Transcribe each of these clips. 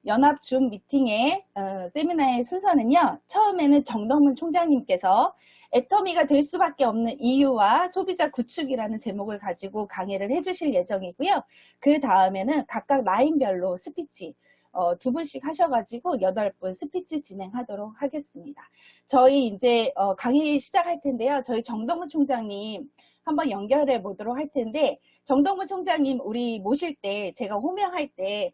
연합 줌 미팅의 세미나의 순서는요. 처음에는 정덕문 총장님께서 애터미가 될 수밖에 없는 이유와 소비자 구축이라는 제목을 가지고 강의를 해주실 예정이고요. 그 다음에는 각각 라인별로 스피치 두 분씩 하셔가지고 8분 스피치 진행하도록 하겠습니다. 저희 이제 강의 시작할 텐데요. 저희 정덕문 총장님 한번 연결해 보도록 할 텐데, 정덕문 총장님 우리 모실 때 제가 호명할 때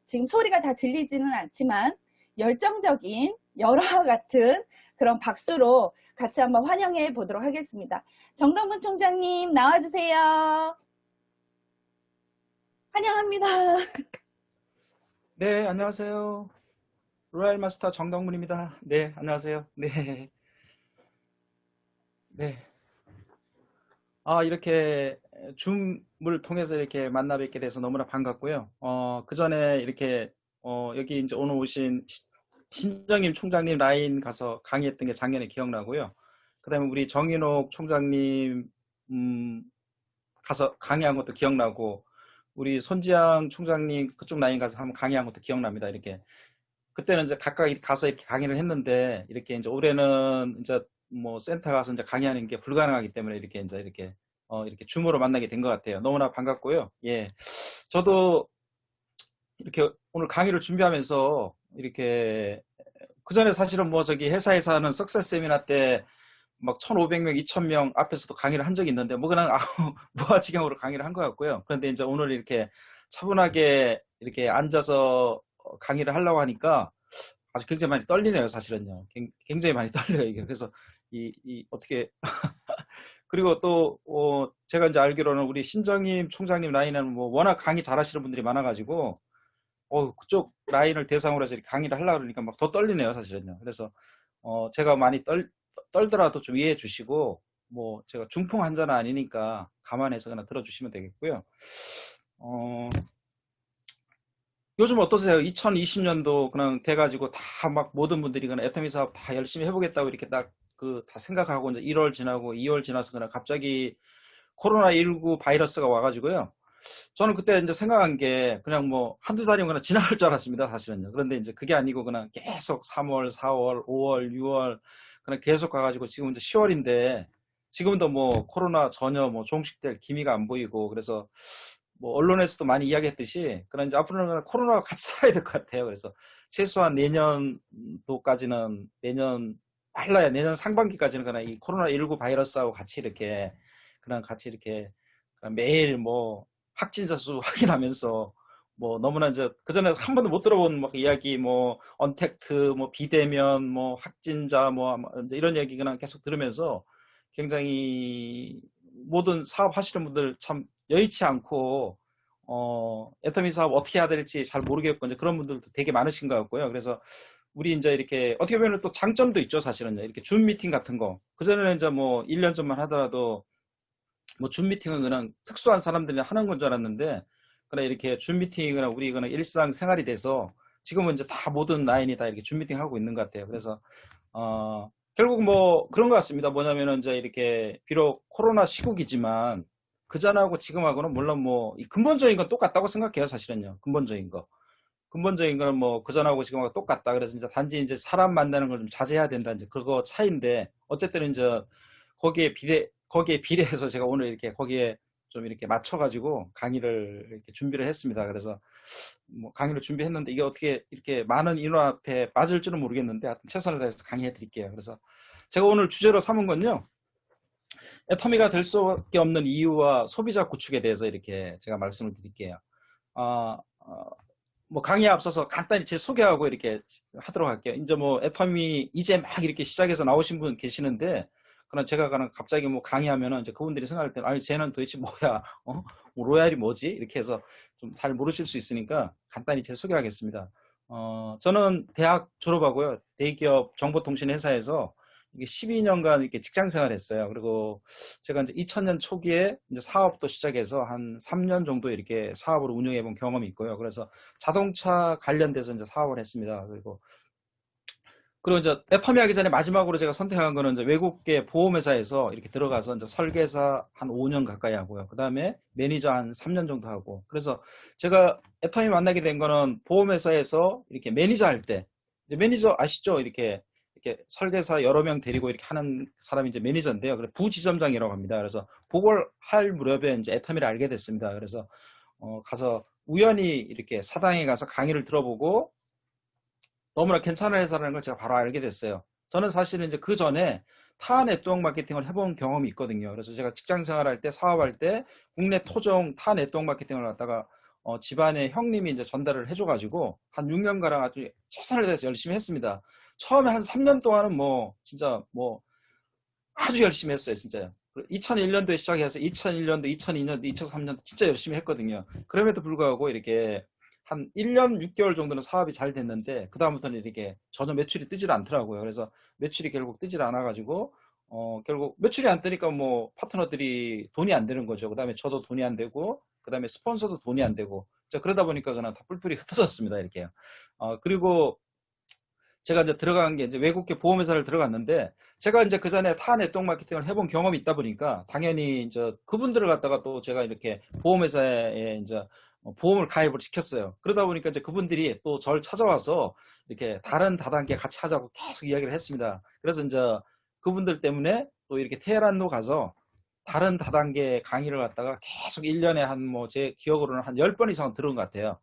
지금 소리가 다 들리지는 않지만 열정적인 열화와 같은 그런 박수로 같이 한번 환영해 보도록 하겠습니다. 정덕문 총장님 나와주세요. 환영합니다. 네, 안녕하세요. 로얄 마스터 정덕문입니다. 네, 안녕하세요. 네, 네. 이렇게 줌을 통해서 이렇게 만나 뵙게 돼서 너무나 반갑고요. 그 전에 이렇게, 여기 이제 오늘 오신 신정임 총장님 라인 가서 강의했던 게 작년에 기억나고요. 그 다음에 우리 정인옥 총장님, 가서 강의한 것도 기억나고, 우리 손지양 총장님 그쪽 라인 가서 한번 강의한 것도 기억납니다. 이렇게. 그때는 이제 각각 가서 이렇게 강의를 했는데, 이렇게 이제 올해는 이제 뭐 센터 가서 이제 강의하는 게 불가능하기 때문에 이렇게 이제 이렇게 줌으로 만나게 된 것 같아요. 너무나 반갑고요. 예. 저도 이렇게 오늘 강의를 준비하면서 이렇게 그 전에 사실은 뭐 저기 회사에서 하는 석세스 세미나 때 막 1,500명, 2,000명 앞에서도 강의를 한 적이 있는데 뭐 그냥 무아지경으로 강의를 한 것 같고요. 그런데 이제 오늘 이렇게 차분하게 이렇게 앉아서 강의를 하려고 하니까 아주 굉장히 많이 떨리네요, 사실은요. 굉장히 많이 떨려요, 이게. 그래서 어떻게 그리고 또 제가 이제 알기로는 우리 신정임 총장님 라인은 뭐 워낙 강의 잘하시는 분들이 많아가지고 그쪽 라인을 대상으로 해서 이렇게 강의를 하려고 그러니까 막 더 떨리네요, 사실은요. 그래서 제가 많이 떨더라도 좀 이해해 주시고, 뭐 제가 중풍 환자는 아니니까 감안해서 그냥 들어주시면 되겠고요. 요즘 어떠세요? 2020년도 그냥 돼가지고 다 막 모든 분들이 그냥 애터미 사업 다 열심히 해보겠다고 이렇게 딱 다 생각하고 이제 1월 지나고 2월 지나서 그냥 갑자기 코로나19 바이러스가 와가지고요. 저는 그때 이제 생각한 게 그냥 뭐 한두 달이면 그냥 지나갈 줄 알았습니다, 사실은요. 그런데 이제 그게 아니고 그냥 계속 3월, 4월, 5월, 6월 그냥 계속 가가지고 지금 이제 10월인데 지금도 뭐 코로나 전혀 뭐 종식될 기미가 안 보이고 그래서 뭐 언론에서도 많이 이야기했듯이 그런 이제 앞으로는 코로나와 같이 살아야 될 것 같아요. 그래서 최소한 내년도까지는 빨라야 내년 상반기까지는 그냥 이 코로나19 바이러스하고 같이 이렇게 매일 뭐 확진자 수 확인하면서 뭐 너무나 이제 그전에 한 번도 못 들어본 막 이야기 뭐 언택트 뭐 비대면 뭐 확진자 뭐 이제 이런 얘기 그냥 계속 들으면서 굉장히 모든 사업 하시는 분들 참 여의치 않고 애터미 사업 어떻게 해야 될지 잘 모르겠고 이제 그런 분들도 되게 많으신 것 같고요. 그래서 우리 이제 이렇게 어떻게 보면 또 장점도 있죠, 사실은요. 이렇게 줌 미팅 같은 거. 그전에는 이제 뭐 1년 전만 하더라도 뭐 줌 미팅은 그냥 특수한 사람들이 하는 건 줄 알았는데 그냥 이렇게 줌 미팅은 우리 그냥 일상 생활이 돼서 지금은 이제 다 모든 라인이 다 이렇게 줌 미팅 하고 있는 것 같아요. 그래서 결국 뭐 그런 것 같습니다. 뭐냐면은 이제 이렇게 비록 코로나 시국이지만 그전하고 지금하고는 물론 뭐 이 근본적인 건 똑같다고 생각해요, 사실은요. 근본적인 거. 근본적인 거는 뭐 그전하고 지금하고 똑같다. 그래서 이제 단지 이제 사람 만나는 걸 좀 자제해야 된다. 이제 그거 차이인데 어쨌든 이제 거기에 비례해서 제가 오늘 이렇게 거기에 좀 이렇게 맞춰가지고 강의를 이렇게 준비를 했습니다. 그래서 뭐 강의를 준비했는데 이게 어떻게 이렇게 많은 인원 앞에 맞을 줄은 모르겠는데 하여튼 최선을 다해서 강의해 드릴게요. 그래서 제가 오늘 주제로 삼은 건요. 애터미가 될 수밖에 없는 이유와 소비자 구축에 대해서 이렇게 제가 말씀을 드릴게요. 어, 어, 뭐 강의에 앞서서 간단히 제 소개하고 이렇게 하도록 할게요. 이제 뭐 애터미 이제 막 이렇게 시작해서 나오신 분 계시는데 그러나 제가 그냥 갑자기 뭐 강의하면은 이제 그분들이 생각할 때는 아니 쟤는 도대체 뭐야? 뭐 로얄이 뭐지? 이렇게 해서 좀 잘 모르실 수 있으니까 간단히 제 소개하겠습니다. 저는 대학 졸업하고요. 대기업 정보통신 회사에서 이게 12년간 이렇게 직장 생활했어요. 그리고 제가 이제 2000년 초기에 이제 사업도 시작해서 한 3년 정도 이렇게 사업을 운영해 본 경험이 있고요. 그래서 자동차 관련돼서 이제 사업을 했습니다. 그리고 그리고 이제 애터미 하기 전에 마지막으로 제가 선택한 거는 이제 외국계 보험회사에서 이렇게 들어가서 이제 설계사 한 5년 가까이 하고요. 그 다음에 매니저 한 3년 정도 하고. 그래서 제가 애터미 만나게 된 거는 보험회사에서 이렇게 매니저 할 때, 이제 매니저 아시죠? 이렇게 설계사 여러 명 데리고 이렇게 하는 사람이 이제 매니저인데요. 그래서 부지점장이라고 합니다. 그래서 그걸 할 무렵에 이제 애터미를 알게 됐습니다. 그래서 가서 우연히 이렇게 사당에 가서 강의를 들어보고 너무나 괜찮은 회사라는 걸 제가 바로 알게 됐어요. 저는 사실은 이제 그 전에 타 네트워크 마케팅을 해본 경험이 있거든요. 그래서 제가 직장 생활할 때, 사업할 때 국내 토종 타 네트워크 마케팅을 갖다가 집안의 형님이 이제 전달을 해줘가지고 한 6년가량 아주 최선을 다해서 열심히 했습니다. 처음에 한 3년 동안은 뭐 진짜 뭐 아주 열심히 했어요, 진짜요. 2001년도에 시작해서 2001년도, 2002년도, 2003년도 진짜 열심히 했거든요. 그럼에도 불구하고 이렇게 한 1년 6개월 정도는 사업이 잘 됐는데 그 다음부터는 이렇게 전혀 매출이 뜨질 않더라고요. 그래서 매출이 결국 뜨질 않아가지고 결국 매출이 안 뜨니까 뭐 파트너들이 돈이 안 되는 거죠. 그 다음에 저도 돈이 안 되고 그 다음에 스폰서도 돈이 안 되고 그러다 보니까 그냥 다 뿔뿔이 흩어졌습니다. 이렇게요. 그리고 제가 이제 들어간 게 이제 외국계 보험회사를 들어갔는데 제가 이제 그 전에 타 네트워크 마케팅을 해본 경험이 있다 보니까 당연히 이제 그분들을 갖다가 또 제가 이렇게 보험회사에 이제 보험을 가입을 시켰어요. 그러다 보니까 이제 그분들이 또 저를 찾아와서 이렇게 다른 다단계 같이 하자고 계속 이야기를 했습니다. 그래서 이제 그분들 때문에 또 이렇게 테헤란로 가서 다른 다단계 강의를 갖다가 계속 1년에 한 뭐 제 기억으로는 한 10번 이상 들은 것 같아요.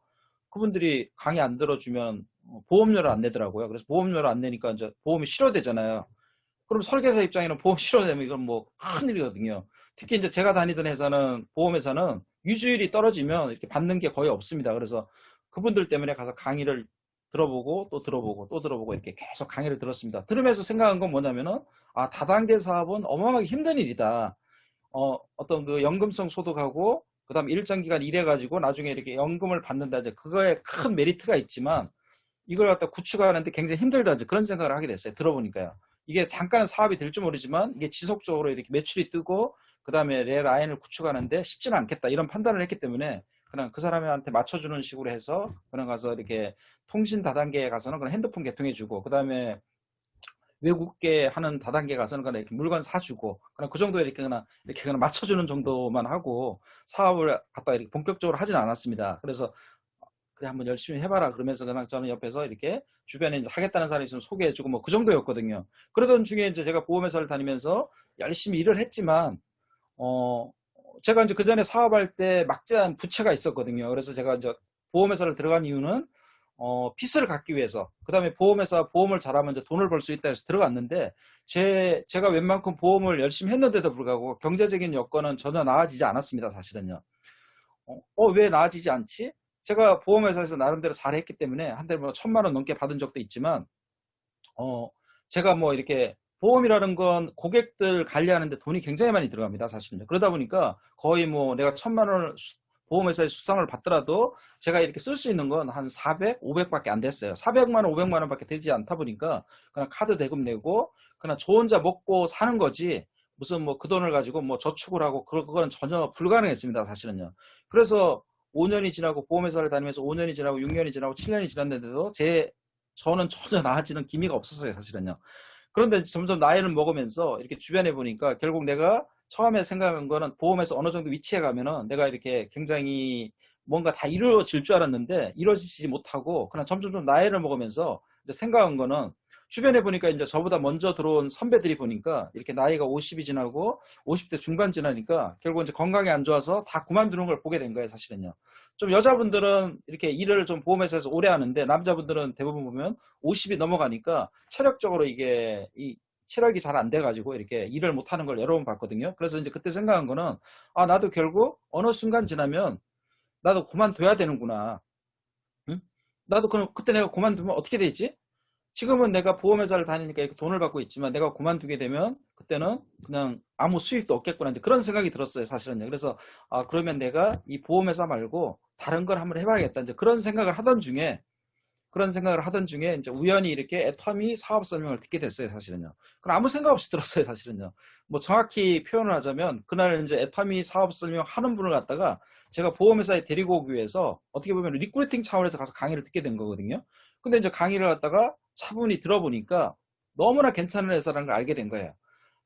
그분들이 강의 안 들어주면 보험료를 안 내더라고요. 그래서 보험료를 안 내니까 이제 보험이 실효되잖아요. 그럼 설계사 입장에는 보험 실효되면 이건 뭐 큰일이거든요. 특히 이제 제가 다니던 회사는 보험회사는 유지율이 떨어지면 이렇게 받는 게 거의 없습니다. 그래서 그분들 때문에 가서 강의를 들어보고 또 들어보고 또 들어보고 이렇게 계속 강의를 들었습니다. 들으면서 생각한 건 뭐냐면은 다단계 사업은 어마어마하게 힘든 일이다. 어떤 그 연금성 소득하고 그다음 일정 기간 일해가지고 나중에 이렇게 연금을 받는다. 이제 그거에 큰 메리트가 있지만 이걸 갖다 구축하는데 굉장히 힘들다. 이제 그런 생각을 하게 됐어요. 들어보니까요. 이게 잠깐은 사업이 될지 모르지만 이게 지속적으로 이렇게 매출이 뜨고 그다음에 내 라인을 구축하는데 쉽지는 않겠다. 이런 판단을 했기 때문에 그냥 그 사람한테 맞춰주는 식으로 해서 그냥 가서 이렇게 통신 다단계에 가서는 그냥 핸드폰 개통해주고 그다음에 외국계 하는 다단계 가서는 그냥 이렇게 물건 사주고 그냥 그 정도에 이렇게 그냥 맞춰주는 정도만 하고 사업을 갖다 이렇게 본격적으로 하진 않았습니다. 그래서 그래 한번 열심히 해봐라 그러면서 그냥 저는 옆에서 이렇게 주변에 이제 하겠다는 사람이 있으면 소개해주고 뭐 그 정도였거든요. 그러던 중에 이제 제가 보험회사를 다니면서 열심히 일을 했지만 제가 이제 그 전에 사업할 때 막대한 부채가 있었거든요. 그래서 제가 이제 보험회사를 들어간 이유는 빚을 갚기 위해서. 그 다음에 보험회사 보험을 잘하면 이제 돈을 벌 수 있다 해서 들어갔는데 제가 웬만큼 보험을 열심히 했는데도 불구하고 경제적인 여건은 전혀 나아지지 않았습니다. 사실은요. 왜 나아지지 않지? 제가 보험회사에서 나름대로 잘했기 때문에 한 달 뭐 1,000만 원 넘게 받은 적도 있지만 제가 뭐 이렇게 보험이라는 건 고객들 관리하는데 돈이 굉장히 많이 들어갑니다. 사실은요. 그러다 보니까 거의 뭐 내가 1,000만 원을 보험회사에 수당을 받더라도 제가 이렇게 쓸 수 있는 건 한 400, 500밖에 안 됐어요. 400만 원, 500만 원밖에 되지 않다 보니까 그냥 카드 대금 내고 그냥 저 혼자 먹고 사는 거지 무슨 뭐 그 돈을 가지고 뭐 저축을 하고 그건 전혀 불가능했습니다. 사실은요. 그래서 5년이 지나고 보험회사를 다니면서 5년이 지나고 6년이 지나고 7년이 지났는데도 저는 전혀 나아지는 기미가 없었어요. 사실은요. 그런데 점점 나이를 먹으면서 이렇게 주변에 보니까 결국 내가 처음에 생각한 거는 보험에서 어느 정도 위치에 가면은 내가 이렇게 굉장히 뭔가 다 이루어질 줄 알았는데 이루어지지 못하고 그냥 점점 나이를 먹으면서 이제 생각한 거는 주변에 보니까 이제 저보다 먼저 들어온 선배들이 보니까 이렇게 나이가 50이 지나고 50대 중반 지나니까 결국 이제 건강이 안 좋아서 다 그만두는 걸 보게 된 거예요. 사실은요. 좀 여자분들은 이렇게 일을 좀 보험회사에서 오래 하는데 남자분들은 대부분 보면 50이 넘어가니까 체력적으로 이게 체력이 잘 안 돼가지고 이렇게 일을 못하는 걸 여러 번 봤거든요. 그래서 이제 그때 생각한 거는 나도 결국 어느 순간 지나면 나도 그만둬야 되는구나. 응? 나도 그럼 그때 내가 그만두면 어떻게 되지? 지금은 내가 보험회사를 다니니까 이렇게 돈을 받고 있지만 내가 그만두게 되면 그때는 그냥 아무 수익도 없겠구나. 이제 그런 생각이 들었어요. 사실은요. 그래서 그러면 내가 이 보험회사 말고 다른 걸 한번 해봐야겠다. 이제 그런 생각을 하던 중에 그런 생각을 하던 중에 이제 우연히 이렇게 애터미 사업 설명을 듣게 됐어요, 사실은요. 그럼 아무 생각 없이 들었어요, 사실은요. 뭐 정확히 표현을 하자면 그날 이제 애터미 사업 설명 하는 분을 갖다가 제가 보험회사에 데리고 오기 위해서 어떻게 보면 리크루팅 차원에서 가서 강의를 듣게 된 거거든요. 근데 이제 강의를 갖다가 차분히 들어보니까 너무나 괜찮은 회사라는 걸 알게 된 거예요.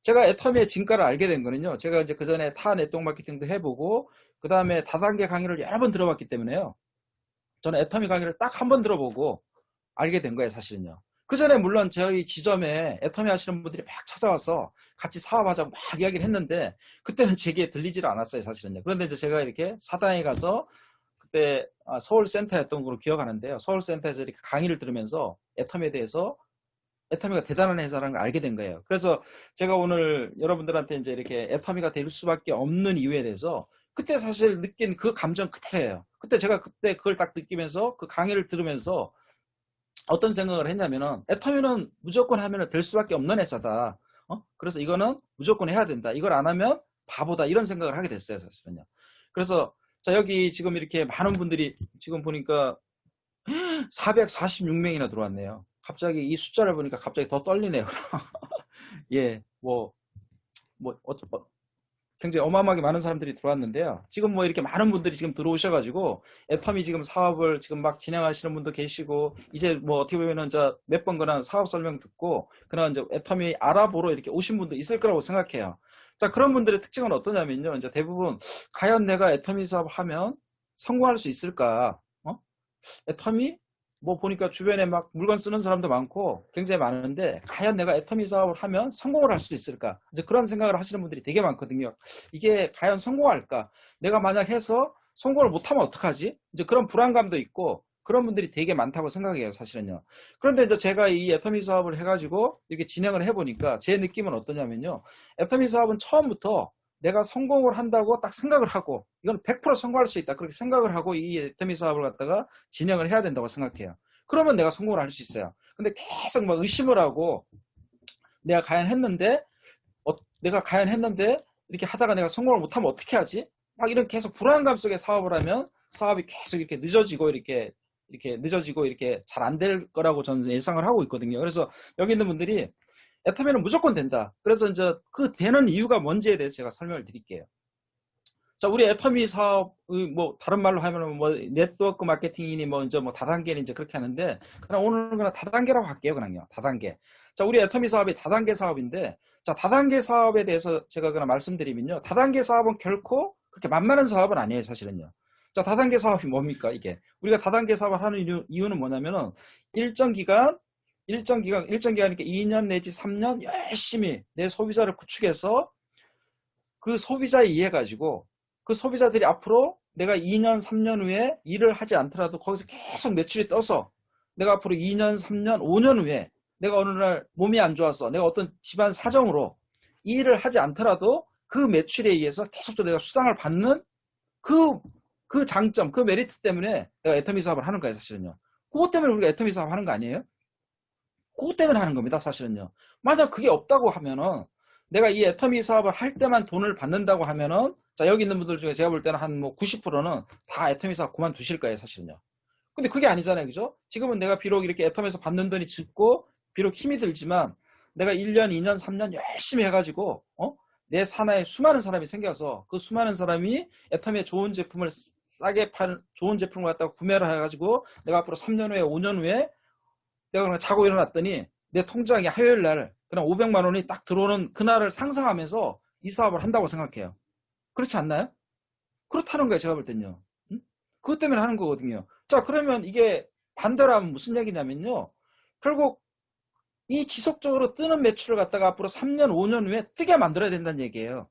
제가 애터미의 진가를 알게 된 거는요. 제가 이제 그 전에 타 네트워크 마케팅도 해보고 그 다음에 다단계 강의를 여러 번 들어봤기 때문에요. 저는 애터미 강의를 딱 한 번 들어보고 알게 된 거예요, 사실은요. 그 전에 물론 저희 지점에 애터미 하시는 분들이 막 찾아와서 같이 사업하자고 막 이야기를 했는데 그때는 제게 들리지를 않았어요, 사실은요. 그런데 이제 제가 이렇게 사당에 가서 그때 서울센터였던 걸로 기억하는데요. 서울센터에서 이렇게 강의를 들으면서 애터미에 대해서 애터미가 대단한 회사라는 걸 알게 된 거예요. 그래서 제가 오늘 여러분들한테 이제 이렇게 애터미가 될 수밖에 없는 이유에 대해서 그때 사실 느낀 그 감정 그대로예요. 그때 제가 그때 그걸 딱 느끼면서 그 강의를 들으면서 어떤 생각을 했냐면은 애터미는 무조건 하면 될 수밖에 없는 회사다. 그래서 이거는 무조건 해야 된다. 이걸 안 하면 바보다. 이런 생각을 하게 됐어요, 사실은요. 그래서 자 여기 지금 이렇게 많은 분들이 지금 보니까 446명이나 들어왔네요. 갑자기 이 숫자를 보니까 갑자기 더 떨리네요. 예, 굉장히 어마어마하게 많은 사람들이 들어왔는데요. 지금 뭐 이렇게 많은 분들이 지금 들어오셔가지고 애터미 지금 사업을 지금 막 진행하시는 분도 계시고 이제 뭐 어떻게 보면은 몇 번 그냥 사업 설명 듣고 그냥 이제 애터미 알아보러 이렇게 오신 분도 있을 거라고 생각해요. 자, 그런 분들의 특징은 어떠냐면요. 이제 대부분 과연 내가 애터미 사업 하면 성공할 수 있을까? 애터미? 뭐 보니까 주변에 막 물건 쓰는 사람도 많고 굉장히 많은데 과연 내가 애터미 사업을 하면 성공을 할 수 있을까? 이제 그런 생각을 하시는 분들이 되게 많거든요. 이게 과연 성공할까? 내가 만약 해서 성공을 못하면 어떡하지? 이제 그런 불안감도 있고 그런 분들이 되게 많다고 생각해요, 사실은요. 그런데 이제 제가 이 애터미 사업을 해가지고 이렇게 진행을 해보니까 제 느낌은 어떠냐면요. 애터미 사업은 처음부터 내가 성공을 한다고 딱 생각을 하고 이건 100% 성공할 수 있다 그렇게 생각을 하고 이 애터미 사업을 갖다가 진행을 해야 된다고 생각해요. 그러면 내가 성공을 할 수 있어요. 근데 계속 막 의심을 하고 내가 과연 했는데 이렇게 하다가 내가 성공을 못하면 어떻게 하지? 막 이런 계속 불안감 속에 사업을 하면 사업이 계속 이렇게 늦어지고 이렇게 잘 안 될 거라고 저는 예상을 하고 있거든요. 그래서 여기 있는 분들이 애터미는 무조건 된다. 그래서 이제 그 되는 이유가 뭔지에 대해서 제가 설명을 드릴게요. 자, 우리 애터미 사업의 뭐 다른 말로 하면 뭐 네트워크 마케팅이니 뭐 이제 뭐 다단계는 이제 그렇게 하는데 그냥 오늘은 그냥 다단계라고 할게요, 그냥요. 다단계. 자, 우리 애터미 사업이 다단계 사업인데 자, 다단계 사업에 대해서 제가 그냥 말씀드리면요. 다단계 사업은 결코 그렇게 만만한 사업은 아니에요, 사실은요. 자, 다단계 사업이 뭡니까, 이게? 우리가 다단계 사업을 하는 이유는 뭐냐면은 일정 기간이니까 2년 내지 3년 열심히 내 소비자를 구축해서 그 소비자에 의해 가지고 그 소비자들이 앞으로 내가 2년, 3년 후에 일을 하지 않더라도 거기서 계속 매출이 떠서 내가 앞으로 2년, 3년, 5년 후에 내가 어느 날 몸이 안 좋아서 내가 어떤 집안 사정으로 이 일을 하지 않더라도 그 매출에 의해서 계속 내가 수당을 받는 그 장점, 그 메리트 때문에 내가 애터미 사업을 하는 거예요, 사실은요. 그것 때문에 우리가 애터미 사업 하는 거 아니에요? 그것 때문에 하는 겁니다, 사실은요. 만약 그게 없다고 하면은 내가 이 애터미 사업을 할 때만 돈을 받는다고 하면은 자, 여기 있는 분들 중에 제가 볼 때는 한 뭐 90%는 다 애터미 사업 그만두실 거예요, 사실은요. 근데 그게 아니잖아요, 그죠? 지금은 내가 비록 이렇게 애터미에서 받는 돈이 적고 비록 힘이 들지만 내가 1년, 2년, 3년 열심히 해가지고 내 산하에 수많은 사람이 생겨서 그 수많은 사람이 애터미의 좋은 제품을 싸게 파는 좋은 제품을 갖다가 구매를 해가지고 내가 앞으로 3년 후에 5년 후에 내가 그냥 자고 일어났더니 내 통장에 화요일 날 그냥 500만 원이 딱 들어오는 그날을 상상하면서 이 사업을 한다고 생각해요. 그렇지 않나요? 그렇다는 거예요, 제가 볼 땐요. 응? 그것 때문에 하는 거거든요. 자, 그러면 이게 반대로 하면 무슨 얘기냐면요. 결국 이 지속적으로 뜨는 매출을 갖다가 앞으로 3년, 5년 후에 뜨게 만들어야 된다는 얘기예요.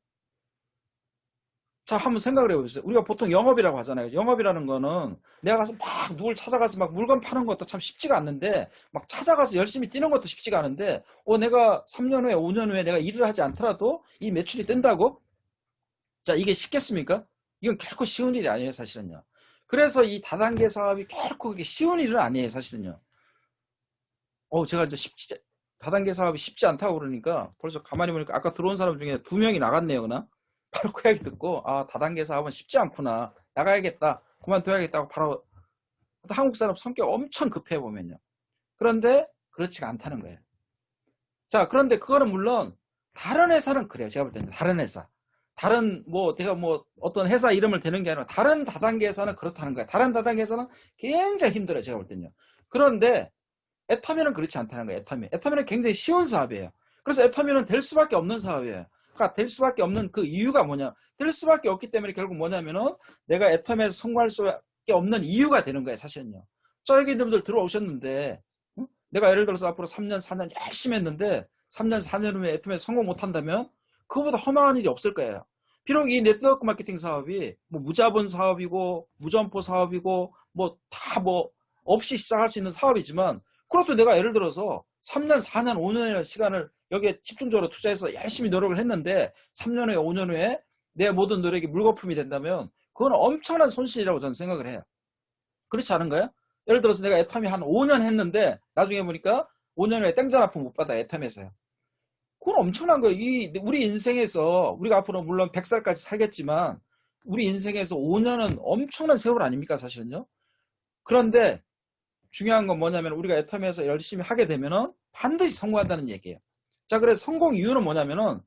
자, 한번 생각을 해보세요. 우리가 보통 영업이라고 하잖아요. 영업이라는 거는 내가 가서 막 누굴 찾아가서 막 물건 파는 것도 참 쉽지가 않는데 막 찾아가서 열심히 뛰는 것도 쉽지가 않은데 내가 3년 후에 5년 후에 내가 일을 하지 않더라도 이 매출이 뜬다고? 자, 이게 쉽겠습니까? 이건 결코 쉬운 일이 아니에요, 사실은요. 그래서 이 다단계 사업이 결코 그게 쉬운 일은 아니에요, 사실은요. 제가 이제 다단계 사업이 쉽지 않다고 그러니까 벌써 가만히 보니까 아까 들어온 사람 중에 2명이 나갔네요, 그나? 바로 그 이야기 듣고 다단계 사업은 쉽지 않구나. 나가야겠다. 그만둬야겠다고 바로 한국 사람 성격 엄청 급해 보면요. 그런데 그렇지가 않다는 거예요. 자, 그런데 그거는 물론 다른 회사는 그래요. 제가 볼 때는 다른 회사. 다른 제가 어떤 회사 이름을 대는 게 아니라 다른 다단계 회사는 그렇다는 거예요. 다른 다단계 회사는 굉장히 힘들어요. 제가 볼 때는요. 그런데 애터미는 그렇지 않다는 거예요. 애터미는 굉장히 쉬운 사업이에요. 그래서 애터미는 될 수밖에 없는 사업이에요. 그러니까 될 수밖에 없는 그 이유가 뭐냐? 될 수밖에 없기 때문에 결국 뭐냐면은 내가 애터미에서 성공할 수밖에 없는 이유가 되는 거예요. 사실은요. 여기분들 들어오셨는데 내가 예를 들어서 앞으로 3년, 4년 열심히 했는데 3년, 4년 후에 애터미에서 성공 못한다면 그거보다 허망한 일이 없을 거예요. 비록 이 네트워크 마케팅 사업이 무자본 사업이고 무점포 사업이고 없이 시작할 수 있는 사업이지만 그것도 내가 예를 들어서 3년, 4년, 5년의 시간을 여기에 집중적으로 투자해서 열심히 노력을 했는데 3년 후에 5년 후에 내 모든 노력이 물거품이 된다면 그건 엄청난 손실이라고 저는 생각을 해요. 그렇지 않은가요? 예를 들어서 내가 애터미 한 5년 했는데 나중에 보니까 5년 후에 땡전 아픔 못 받아 애터미에서요. 그건 엄청난 거예요. 우리 인생에서 우리가 앞으로 물론 100살까지 살겠지만 우리 인생에서 5년은 엄청난 세월 아닙니까 사실은요. 그런데 중요한 건 뭐냐면 우리가 애터미에서 열심히 하게 되면은 반드시 성공한다는 얘기예요. 자, 그래서 성공 이유는 뭐냐면은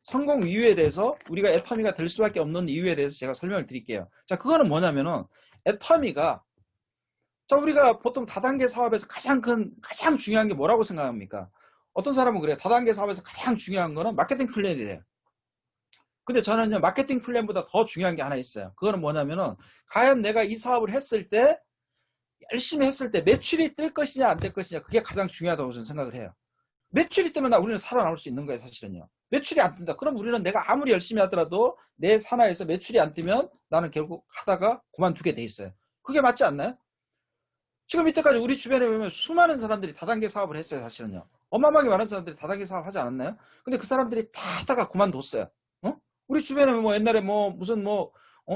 성공 이유에 대해서 우리가 애터미가 될 수밖에 없는 이유에 대해서 제가 설명을 드릴게요. 자, 그거는 뭐냐면은 애터미가 우리가 보통 다단계 사업에서 가장 중요한 게 뭐라고 생각합니까? 어떤 사람은 그래요. 다단계 사업에서 가장 중요한 거는 마케팅 플랜이래요. 근데 저는요, 마케팅 플랜보다 더 중요한 게 하나 있어요. 그거는 뭐냐면은 과연 내가 이 사업을 했을 때 열심히 했을 때 매출이 뜰 것이냐 안 뜰 것이냐 그게 가장 중요하다고 저는 생각을 해요. 매출이 뜨면 우리는 살아남을 수 있는 거예요. 사실은요. 매출이 안 뜬다. 그럼 우리는 내가 아무리 열심히 하더라도 내 산하에서 매출이 안 뜨면 나는 결국 하다가 그만두게 돼 있어요. 그게 맞지 않나요? 지금 이때까지 우리 주변에 보면 수많은 사람들이 다단계 사업을 했어요. 사실은요. 어마어마하게 많은 사람들이 다단계 사업 하지 않았나요? 근데 그 사람들이 다 하다가 그만뒀어요. 우리 주변에 옛날에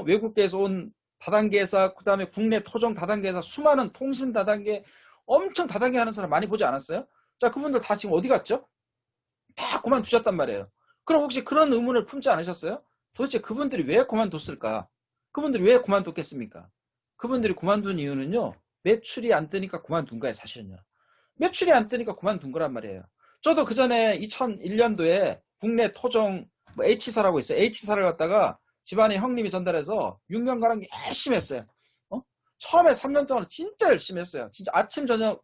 외국계에서 온 다단계 회사, 그 다음에 국내 토종 다단계 회사, 수많은 통신 다단계, 엄청 다단계 하는 사람 많이 보지 않았어요? 자, 그분들 다 지금 어디 갔죠? 다 그만두셨단 말이에요. 그럼 혹시 그런 의문을 품지 않으셨어요? 도대체 그분들이 왜 그만뒀을까? 그분들이 왜 그만뒀겠습니까? 그분들이 그만둔 이유는요, 매출이 안 뜨니까 그만둔 거예요, 사실은요. 매출이 안 뜨니까 그만둔 거란 말이에요. 저도 그 전에 2001년도에 국내 토종 H사라고 있어요. H사를 갖다가 집안에 형님이 전달해서 6년간 열심히 했어요. 처음에 3년 동안 진짜 열심히 했어요. 진짜 아침 저녁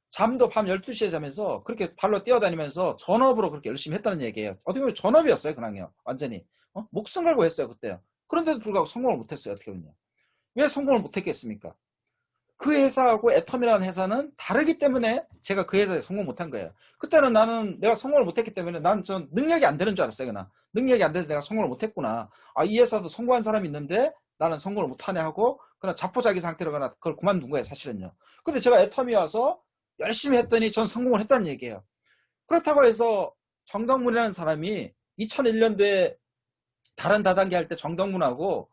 잠도 밤 12시에 자면서 그렇게 발로 뛰어다니면서 전업으로 그렇게 열심히 했다는 얘기예요. 어떻게 보면 전업이었어요, 그냥요. 완전히. 목숨 걸고 했어요, 그때요. 그런데도 불구하고 성공을 못했어요, 어떻게 보면. 왜 성공을 못했겠습니까? 그 회사하고 애텀이라는 회사는 다르기 때문에 제가 그 회사에 성공 못한 거예요. 그때는 내가 성공을 못했기 때문에 전 능력이 안 되는 줄 알았어요. 그냥 능력이 안 돼서 내가 성공을 못했구나. 이 회사도 성공한 사람이 있는데 나는 성공을 못하네 하고 그냥 자포자기 상태로 그걸 그만둔 거예요. 사실은요. 근데 제가 애텀이 와서 열심히 했더니 전 성공을 했다는 얘기예요. 그렇다고 해서 정덕문이라는 사람이 2001년도에 다른 다단계 할 때 정덕문하고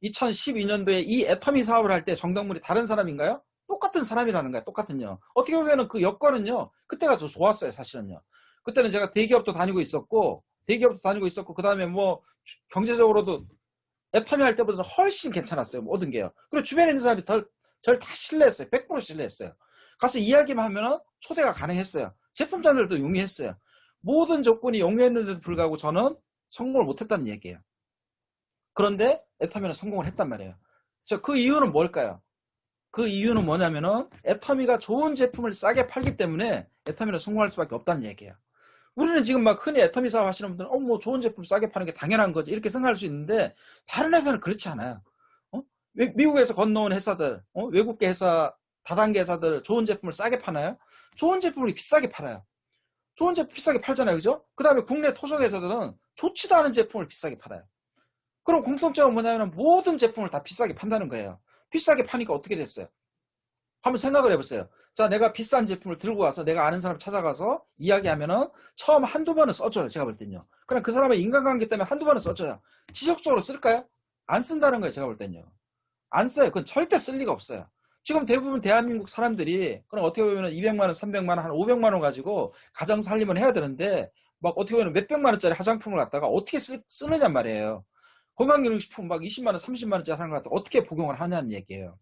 2012년도에 이 애터미 사업을 할 때 정덕문이 다른 사람인가요? 똑같은 사람이라는 거예요. 똑같은요. 어떻게 보면 그 여건은요. 그때가 더 좋았어요. 사실은요. 그때는 제가 대기업도 다니고 있었고 그 다음에 경제적으로도 애터미 할 때보다는 훨씬 괜찮았어요. 모든 게요. 그리고 주변에 있는 사람이 저를 다 신뢰했어요. 100% 신뢰했어요. 가서 이야기만 하면 초대가 가능했어요. 제품 전달도 용이했어요. 모든 조건이 용이했는데도 불구하고 저는 성공을 못했다는 얘기예요. 그런데 애터미는 성공을 했단 말이에요. 그 이유는 뭘까요? 그 이유는 뭐냐면은 애터미가 좋은 제품을 싸게 팔기 때문에 애터미는 성공할 수밖에 없다는 얘기예요. 우리는 지금 흔히 애터미 사업 하시는 분들은 좋은 제품 싸게 파는 게 당연한 거지 이렇게 생각할 수 있는데 다른 회사는 그렇지 않아요. 미국에서 건너온 회사들, 외국계 회사, 다단계 회사들 좋은 제품을 싸게 파나요? 좋은 제품을 비싸게 팔아요. 좋은 제품 비싸게 팔잖아요. 그죠? 그 다음에 국내 토종 회사들은 좋지도 않은 제품을 비싸게 팔아요. 그럼 공통점은 뭐냐면 모든 제품을 다 비싸게 판다는 거예요. 비싸게 파니까 어떻게 됐어요? 한번 생각을 해보세요. 자, 내가 비싼 제품을 들고 와서 내가 아는 사람 찾아가서 이야기하면은 처음 한두 번은 써줘요. 제가 볼 땐요. 그냥 그 사람의 인간관계 때문에 한두 번은 써줘요. 지속적으로 쓸까요? 안 쓴다는 거예요. 제가 볼 땐요. 안 써요. 그건 절대 쓸 리가 없어요. 지금 대부분 대한민국 사람들이 그럼 어떻게 보면 200만 원, 300만 원, 한 500만 원 가지고 가정 살림을 해야 되는데 어떻게 보면 몇백만 원짜리 화장품을 갖다가 어떻게 쓰느냐 말이에요. 건강기능식품 20만 원, 30만 원짜리 하는 걸 갖다가 어떻게 복용을 하냐는 얘기예요.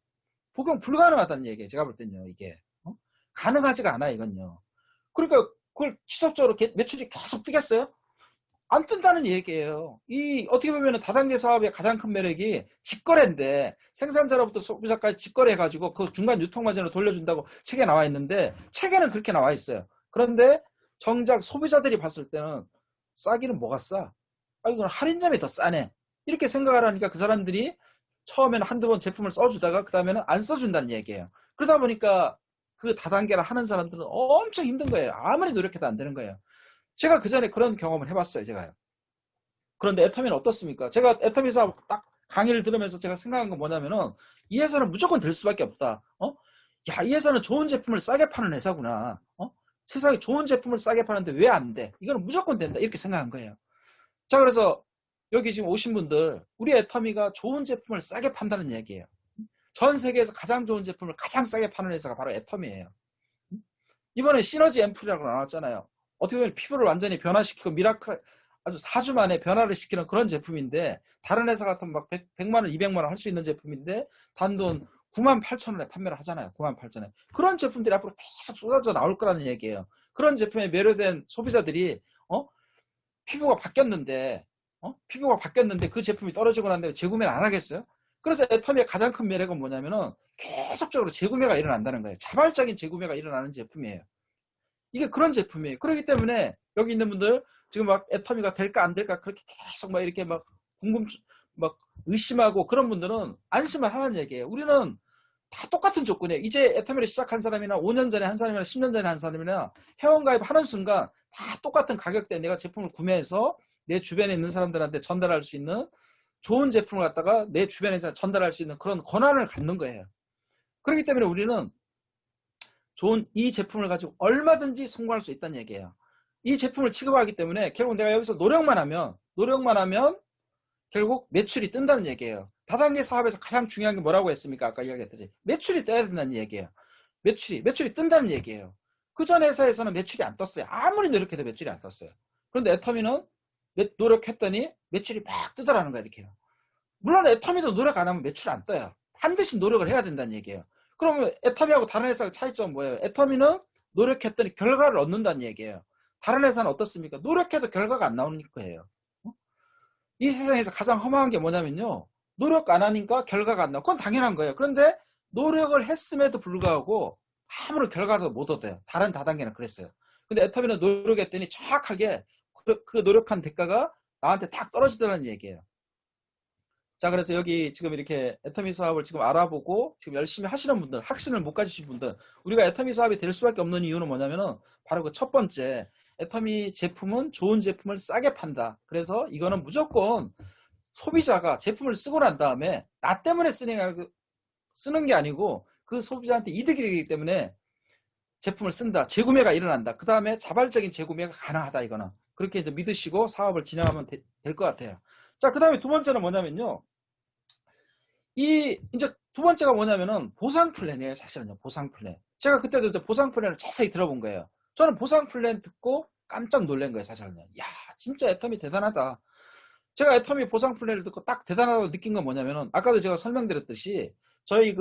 복용 불가능하다는 얘기예요. 제가 볼 때는요, 이게. 가능하지가 않아, 이건요. 그러니까 그걸 지속적으로 매출이 계속 뛰겠어요? 안 뜬다는 얘기예요. 어떻게 보면 다단계 사업의 가장 큰 매력이 직거래인데, 생산자로부터 소비자까지 직거래해가지고 그 중간 유통마진을 돌려준다고 책에 나와 있는데, 책에는 그렇게 나와 있어요. 그런데 정작 소비자들이 봤을 때는 싸기는 뭐가 싸? 이건 할인점이 더 싸네. 이렇게 생각을 하니까 그 사람들이 처음에는 한두 번 제품을 써주다가 그 다음에는 안 써준다는 얘기예요. 그러다 보니까 그 다단계를 하는 사람들은 엄청 힘든 거예요. 아무리 노력해도 안 되는 거예요. 제가 그 전에 그런 경험을 해봤어요, 제가요. 그런데 애터미는 어떻습니까? 제가 애터미 사업 딱 강의를 들으면서 제가 생각한 건 뭐냐면은, 이 회사는 무조건 될 수밖에 없다. 야, 이 회사는 좋은 제품을 싸게 파는 회사구나. 세상에 좋은 제품을 싸게 파는데 왜 안 돼? 이거는 무조건 된다. 이렇게 생각한 거예요. 자, 그래서 여기 지금 오신 분들, 우리 애터미가 좋은 제품을 싸게 판다는 얘기예요. 전 세계에서 가장 좋은 제품을 가장 싸게 파는 회사가 바로 애터미예요. 이번에 시너지 앰플이라고 나왔잖아요. 어떻게 보면 피부를 완전히 변화시키고 미라클, 아주 4주 만에 변화를 시키는 그런 제품인데, 다른 회사 같으면 막 100만 원, 200만 원 할 수 있는 제품인데 단돈 98,000원에 판매를 하잖아요. 98,000원에. 그런 제품들이 앞으로 계속 쏟아져 나올 거라는 얘기예요. 그런 제품에 매료된 소비자들이 피부가 바뀌었는데 그 제품이 떨어지고 난 다음에 재구매를 안 하겠어요? 그래서 애터미의 가장 큰 매력은 뭐냐면은 계속적으로 재구매가 일어난다는 거예요. 자발적인 재구매가 일어나는 제품이에요. 이게 그런 제품이에요. 그렇기 때문에 여기 있는 분들 지금 막 애터미가 될까 안 될까 그렇게 계속 막 이렇게 막 막 의심하고 그런 분들은 안심을 하는 얘기예요. 우리는 다 똑같은 조건이에요. 이제 애터미를 시작한 사람이나 5년 전에 한 사람이나 10년 전에 한 사람이나 회원가입 하는 순간 다 똑같은 가격대에 내가 제품을 구매해서 내 주변에 있는 사람들한테 전달할 수 있는 좋은 제품을 갖다가 내 주변에 전달할 수 있는 그런 권한을 갖는 거예요. 그렇기 때문에 우리는 좋은 이 제품을 가지고 얼마든지 성공할 수 있다는 얘기예요. 이 제품을 취급하기 때문에 결국 내가 여기서 노력만 하면 결국 매출이 뜬다는 얘기예요. 다단계 사업에서 가장 중요한 게 뭐라고 했습니까? 아까 이야기했듯이 매출이 떠야 된다는 얘기예요. 매출이 뜬다는 얘기예요. 그 전 회사에서는 매출이 안 떴어요. 아무리 노력해도 매출이 안 떴어요. 그런데 애터미는 노력했더니 매출이 막 뜨더라는 거예요. 이렇게요. 물론 애터미도 노력 안 하면 매출 안 떠요. 반드시 노력을 해야 된다는 얘기예요. 그러면 애터미하고 다른 회사의 차이점은 뭐예요? 애터미는 노력했더니 결과를 얻는다는 얘기예요. 다른 회사는 어떻습니까? 노력해도 결과가 안 나오는 거예요. 이 세상에서 가장 허망한 게 뭐냐면요. 노력 안 하니까 결과가 안 나와. 그건 당연한 거예요. 그런데 노력을 했음에도 불구하고 아무런 결과도 못 얻어요. 다른 다단계는 그랬어요. 근데 애터미는 노력했더니 정확하게 그 노력한 대가가 나한테 딱 떨어지더라는 얘기예요. 자, 그래서 여기 지금 이렇게 애터미 사업을 지금 알아보고 지금 열심히 하시는 분들, 확신을 못 가지신 분들, 우리가 애터미 사업이 될 수밖에 없는 이유는 뭐냐면은 바로 그 첫 번째, 애터미 제품은 좋은 제품을 싸게 판다. 그래서 이거는 무조건 소비자가 제품을 쓰고 난 다음에 나 때문에 쓰는 게 아니고 그 소비자한테 이득이 되기 때문에 제품을 쓴다. 재구매가 일어난다. 그 다음에 자발적인 재구매가 가능하다. 이거는. 그렇게 이제 믿으시고 사업을 진행하면 될 것 같아요. 자, 그 다음에 두 번째는 뭐냐면요. 이제 두 번째가 뭐냐면은 보상 플랜이에요. 사실은요. 보상 플랜. 제가 그때도 이제 보상 플랜을 자세히 들어본 거예요. 저는 보상 플랜 듣고 깜짝 놀란 거예요. 사실은요. 야, 진짜 애터미 대단하다. 제가 애터미 보상 플랜을 듣고 딱 대단하다고 느낀 건 뭐냐면은 아까도 제가 설명드렸듯이 저희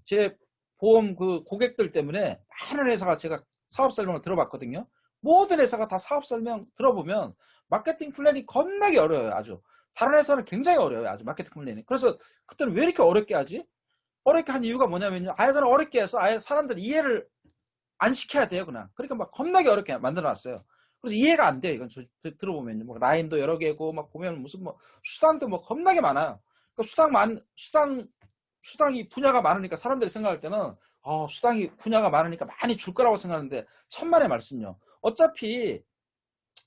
제 보험 고객들 때문에 많은 회사가 제가 사업 설명을 들어봤거든요. 모든 회사가 다 사업 설명 들어보면 마케팅 플랜이 겁나게 어려워요. 아주. 다른 회사는 굉장히 어려워요. 아주 마케팅 플랜이. 그래서 그때는 왜 이렇게 어렵게 하지? 어렵게 한 이유가 뭐냐면요. 아예 그냥 어렵게 해서 아예 사람들 이해를 안 시켜야 돼요. 그러니까 막 겁나게 어렵게 만들어놨어요. 그래서 이해가 안 돼요. 이건 들어보면요. 뭐 라인도 여러 개고 막 보면 무슨 뭐 수당도 뭐 겁나게 많아요. 그러니까 수당이 분야가 많으니까 사람들이 생각할 때는 수당이 분야가 많으니까 많이 줄 거라고 생각하는데 천만의 말씀요. 어차피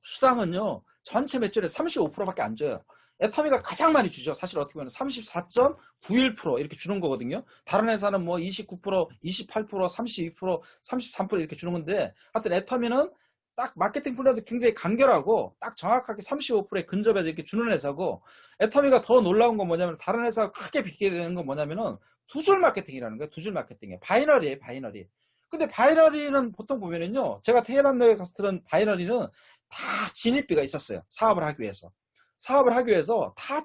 수당은요. 전체 매출의 35%밖에 안 줘요. 애터미가 가장 많이 주죠. 사실 어떻게 보면 34.91% 이렇게 주는 거거든요. 다른 회사는 뭐 29%, 28%, 32%, 33% 이렇게 주는 건데 하여튼 애터미는 딱 마케팅 플랜도 굉장히 간결하고 딱 정확하게 35%에 근접해서 이렇게 주는 회사고 애터미가 더 놀라운 건 뭐냐면 다른 회사가 크게 비게 되는 건 뭐냐면은 두 줄 마케팅이라는 거예요. 두 줄 마케팅이에요. 바이너리예요. 바이너리. 근데 바이너리는 보통 보면은요. 제가 테헤란에 가서 들은 바이너리는 다 진입비가 있었어요. 사업을 하기 위해서 다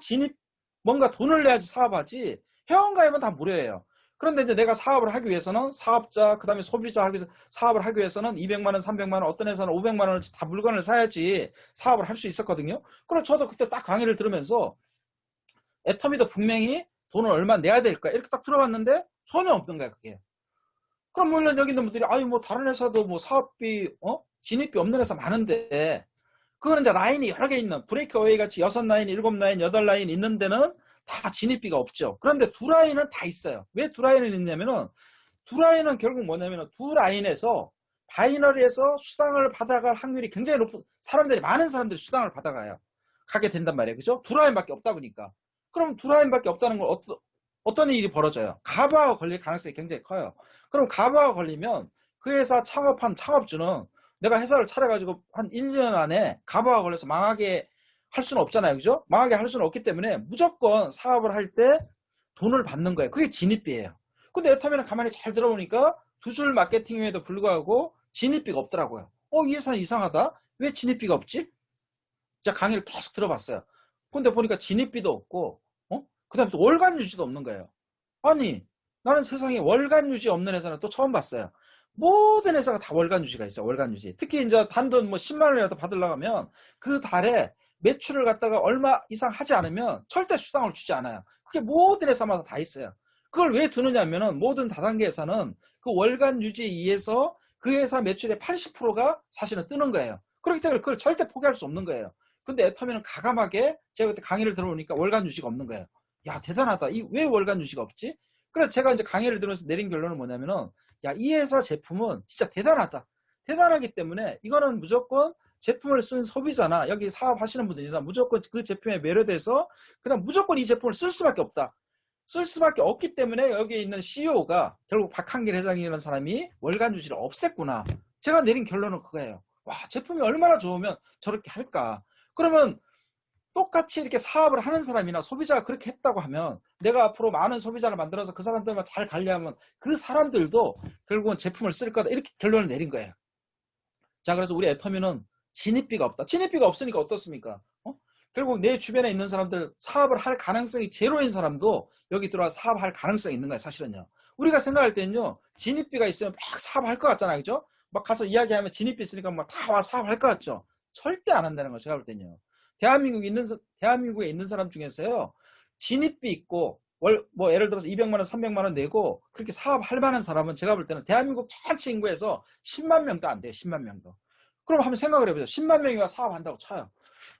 뭔가 돈을 내야지 사업하지 회원가입은 다 무료예요. 그런데 이제 내가 사업을 하기 위해서는 사업자, 그 다음에 소비자 하기 위해서 사업을 하기 위해서는 200만 원, 300만 원, 어떤 회사는 500만 원을 다 물건을 사야지 사업을 할 수 있었거든요. 그럼 저도 그때 딱 강의를 들으면서 애터미도 분명히 돈을 얼마 내야 될까 이렇게 딱 들어봤는데 전혀 없던 거야 그게. 그럼 물론 여기 있는 분들이 아유 뭐 다른 회사도 뭐 사업비 진입비 없는 회사 많은데 그거는 이제 라인이 여러 개 있는 브레이크어웨이 같이 6라인, 7라인, 8라인 있는 데는 다 진입비가 없죠. 그런데 두 라인은 다 있어요. 왜 두 라인은 있냐면은 두 라인은 결국 뭐냐면은 두 라인에서 바이너리에서 수당을 받아갈 확률이 굉장히 높은 사람들이 많은 사람들이 수당을 받아가요. 가게 된단 말이에요. 그죠? 두 라인밖에 없다 보니까. 그럼 두 라인밖에 없다는 건 어떤 일이 벌어져요? 가부하가 걸릴 가능성이 굉장히 커요. 그럼 가부하가 걸리면 그 회사 창업한 창업주는 내가 회사를 차려가지고 한 1년 안에 가부하가 걸려서 망하게 할 수는 없잖아요. 그죠? 망하게 할 수는 없기 때문에 무조건 사업을 할 때 돈을 받는 거예요. 그게 진입비예요. 근데 애터미는 가만히 잘 들어보니까 두 줄 마케팅임에도 불구하고 진입비가 없더라고요. 이 회사는 이상하다. 왜 진입비가 없지? 제가 강의를 계속 들어봤어요. 근데 보니까 진입비도 없고, 그 다음에 또 월간 유지도 없는 거예요. 아니, 나는 세상에 월간 유지 없는 회사는 또 처음 봤어요. 모든 회사가 다 월간 유지가 있어요. 월간 유지. 특히 이제 단돈 뭐 10만 원이라도 받으려고 하면 그 달에 매출을 갖다가 얼마 이상 하지 않으면 절대 수당을 주지 않아요. 그게 모든 회사마다 다 있어요. 그걸 왜 두느냐 하면은 모든 다단계 회사는 그 월간 유지에 의해서 그 회사 매출의 80%가 사실은 뜨는 거예요. 그렇기 때문에 그걸 절대 포기할 수 없는 거예요. 근데 애터미는 가감하게 제가 그때 강의를 들어보니까 월간 유지가 없는 거예요. 야, 대단하다. 왜 월간 유지가 없지? 그래서 제가 이제 강의를 들으면서 내린 결론은 뭐냐면은, 야, 이 회사 제품은 진짜 대단하다. 대단하기 때문에 이거는 무조건 제품을 쓴 소비자나 여기 사업하시는 분들이나 무조건 그 제품에 매료돼서 그냥 무조건 이 제품을 쓸 수밖에 없다. 쓸 수밖에 없기 때문에 여기에 있는 CEO가 결국 박한길 회장이라는 사람이 월간 유지를 없앴구나. 제가 내린 결론은 그거예요. 와, 제품이 얼마나 좋으면 저렇게 할까. 그러면 똑같이 이렇게 사업을 하는 사람이나 소비자가 그렇게 했다고 하면 내가 앞으로 많은 소비자를 만들어서 그 사람들만 잘 관리하면 그 사람들도 결국은 제품을 쓸 거다. 이렇게 결론을 내린 거예요. 자, 그래서 우리 애터미는 진입비가 없다. 진입비가 없으니까 어떻습니까? 결국 내 주변에 있는 사람들 사업을 할 가능성이 제로인 사람도 여기 들어와서 사업할 가능성이 있는 거예요. 사실은요. 우리가 생각할 때는요. 진입비가 있으면 막 사업할 것 같잖아요. 그죠? 막 가서 이야기하면 진입비 있으니까 막 다 와 사업할 것 같죠? 절대 안 한다는 거 제가 볼 때는요. 대한민국에 있는 사람 중에서요. 진입비 있고 뭐 예를 들어서 200만 원, 300만 원 내고 그렇게 사업할 만한 사람은 제가 볼 때는 대한민국 전체 인구에서 10만 명도 안 돼요. 10만 명도. 그럼 한번 생각을 해보세요. 10만 명이 와 사업한다고 쳐요.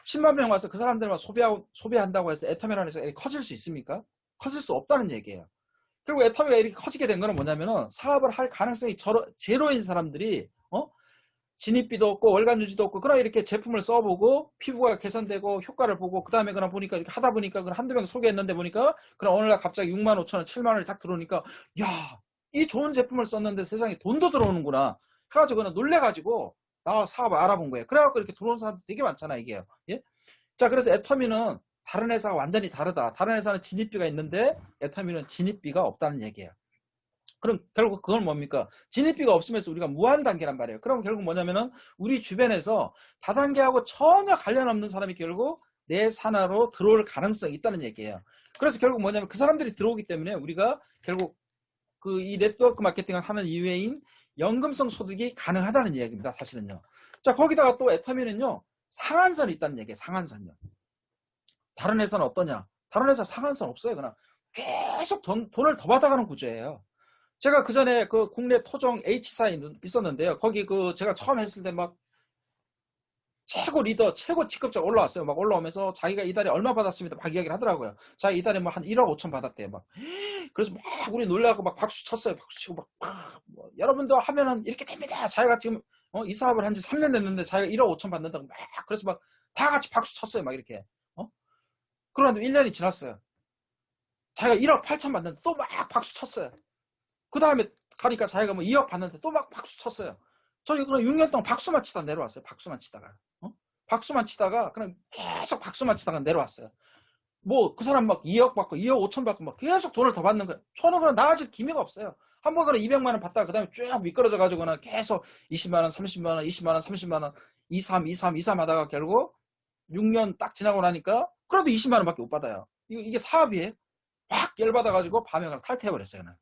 10만 명 와서 그 사람들만 소비한다고 해서 애터미라는 이렇게 커질 수 있습니까? 커질 수 없다는 얘기예요. 결국 애터미가 이렇게 커지게 된 거는 뭐냐면은 사업을 할 가능성이 제로인 사람들이 진입비도 없고 월간 유지도 없고 그러나 이렇게 제품을 써보고 피부가 개선되고 효과를 보고 그 다음에 그냥 보니까 이렇게 하다 보니까 그냥 한두 명 소개했는데 보니까 그냥 어느 날 갑자기 6만 5천 원, 7만 원이 딱 들어오니까 야, 이 좋은 제품을 썼는데 세상에 돈도 들어오는구나 해가지고 그냥 놀래가지고 나 사업을 알아본 거예요. 그래갖고 이렇게 들어오는 사람도 되게 많잖아 이게요. 예? 자, 그래서 애터미는 다른 회사가 완전히 다르다. 다른 회사는 진입비가 있는데 애터미는 진입비가 없다는 얘기예요. 그럼 결국 그건 뭡니까? 진입비가 없으면서 우리가 무한 단계란 말이에요. 그럼 결국 뭐냐면은 우리 주변에서 다단계하고 전혀 관련 없는 사람이 결국 내 산하로 들어올 가능성이 있다는 얘기예요. 그래서 결국 뭐냐면 그 사람들이 들어오기 때문에 우리가 결국 그 이 네트워크 마케팅을 하는 이유인 연금성 소득이 가능하다는 얘기입니다. 사실은요. 자, 거기다가 또 애터미는요. 상한선이 있다는 얘기예요. 상한선요. 다른 회사는 어떠냐? 다른 회사 상한선 없어요. 그냥 계속 돈을 더 받아가는 구조예요. 제가 그 전에 그 국내 토종 H사 있었는데요. 거기 그 제가 처음 했을 때 막 최고 리더, 최고 직급자 올라왔어요. 막 올라오면서 자기가 이달에 얼마 받았습니다. 막 이야기를 하더라고요. 자기 이달에 뭐 한 1억 5천 받았대요. 막. 그래서 막 우리 놀라고 막 박수 쳤어요. 박수 치고 막 뭐, 여러분도 하면은 이렇게 됩니다. 자기가 지금 이 사업을 한 지 3년 됐는데 자기가 1억 5천 받는다고 막 그래서 막 다 같이 박수 쳤어요. 막 이렇게. 그런데 1년이 지났어요. 자기가 1억 8천 받는데 또 막 박수 쳤어요. 그 다음에 가니까 자기가 뭐 2억 받는데 또 막 박수 쳤어요. 저희 그럼 6년 동안 박수만 치다 내려왔어요. 박수만 치다가. 박수만 치다가 그냥 계속 박수만 치다가 내려왔어요. 뭐 그 사람 막 2억 받고 2억 5천 받고 막 계속 돈을 더 받는 거예요. 저는 그냥 나아질 기미가 없어요. 한 번 그냥 200만 원 받다가 그 다음에 쭉 미끄러져 가지고 그냥 계속 20만 원, 30만 원, 20만 원, 30만 원, 23 하다가 결국 6년 딱 지나고 나니까 그래도 20만 원밖에 못 받아요. 이게 사업이에요. 확 열받아가지고 밤에 그냥 탈퇴해버렸어요. 그냥.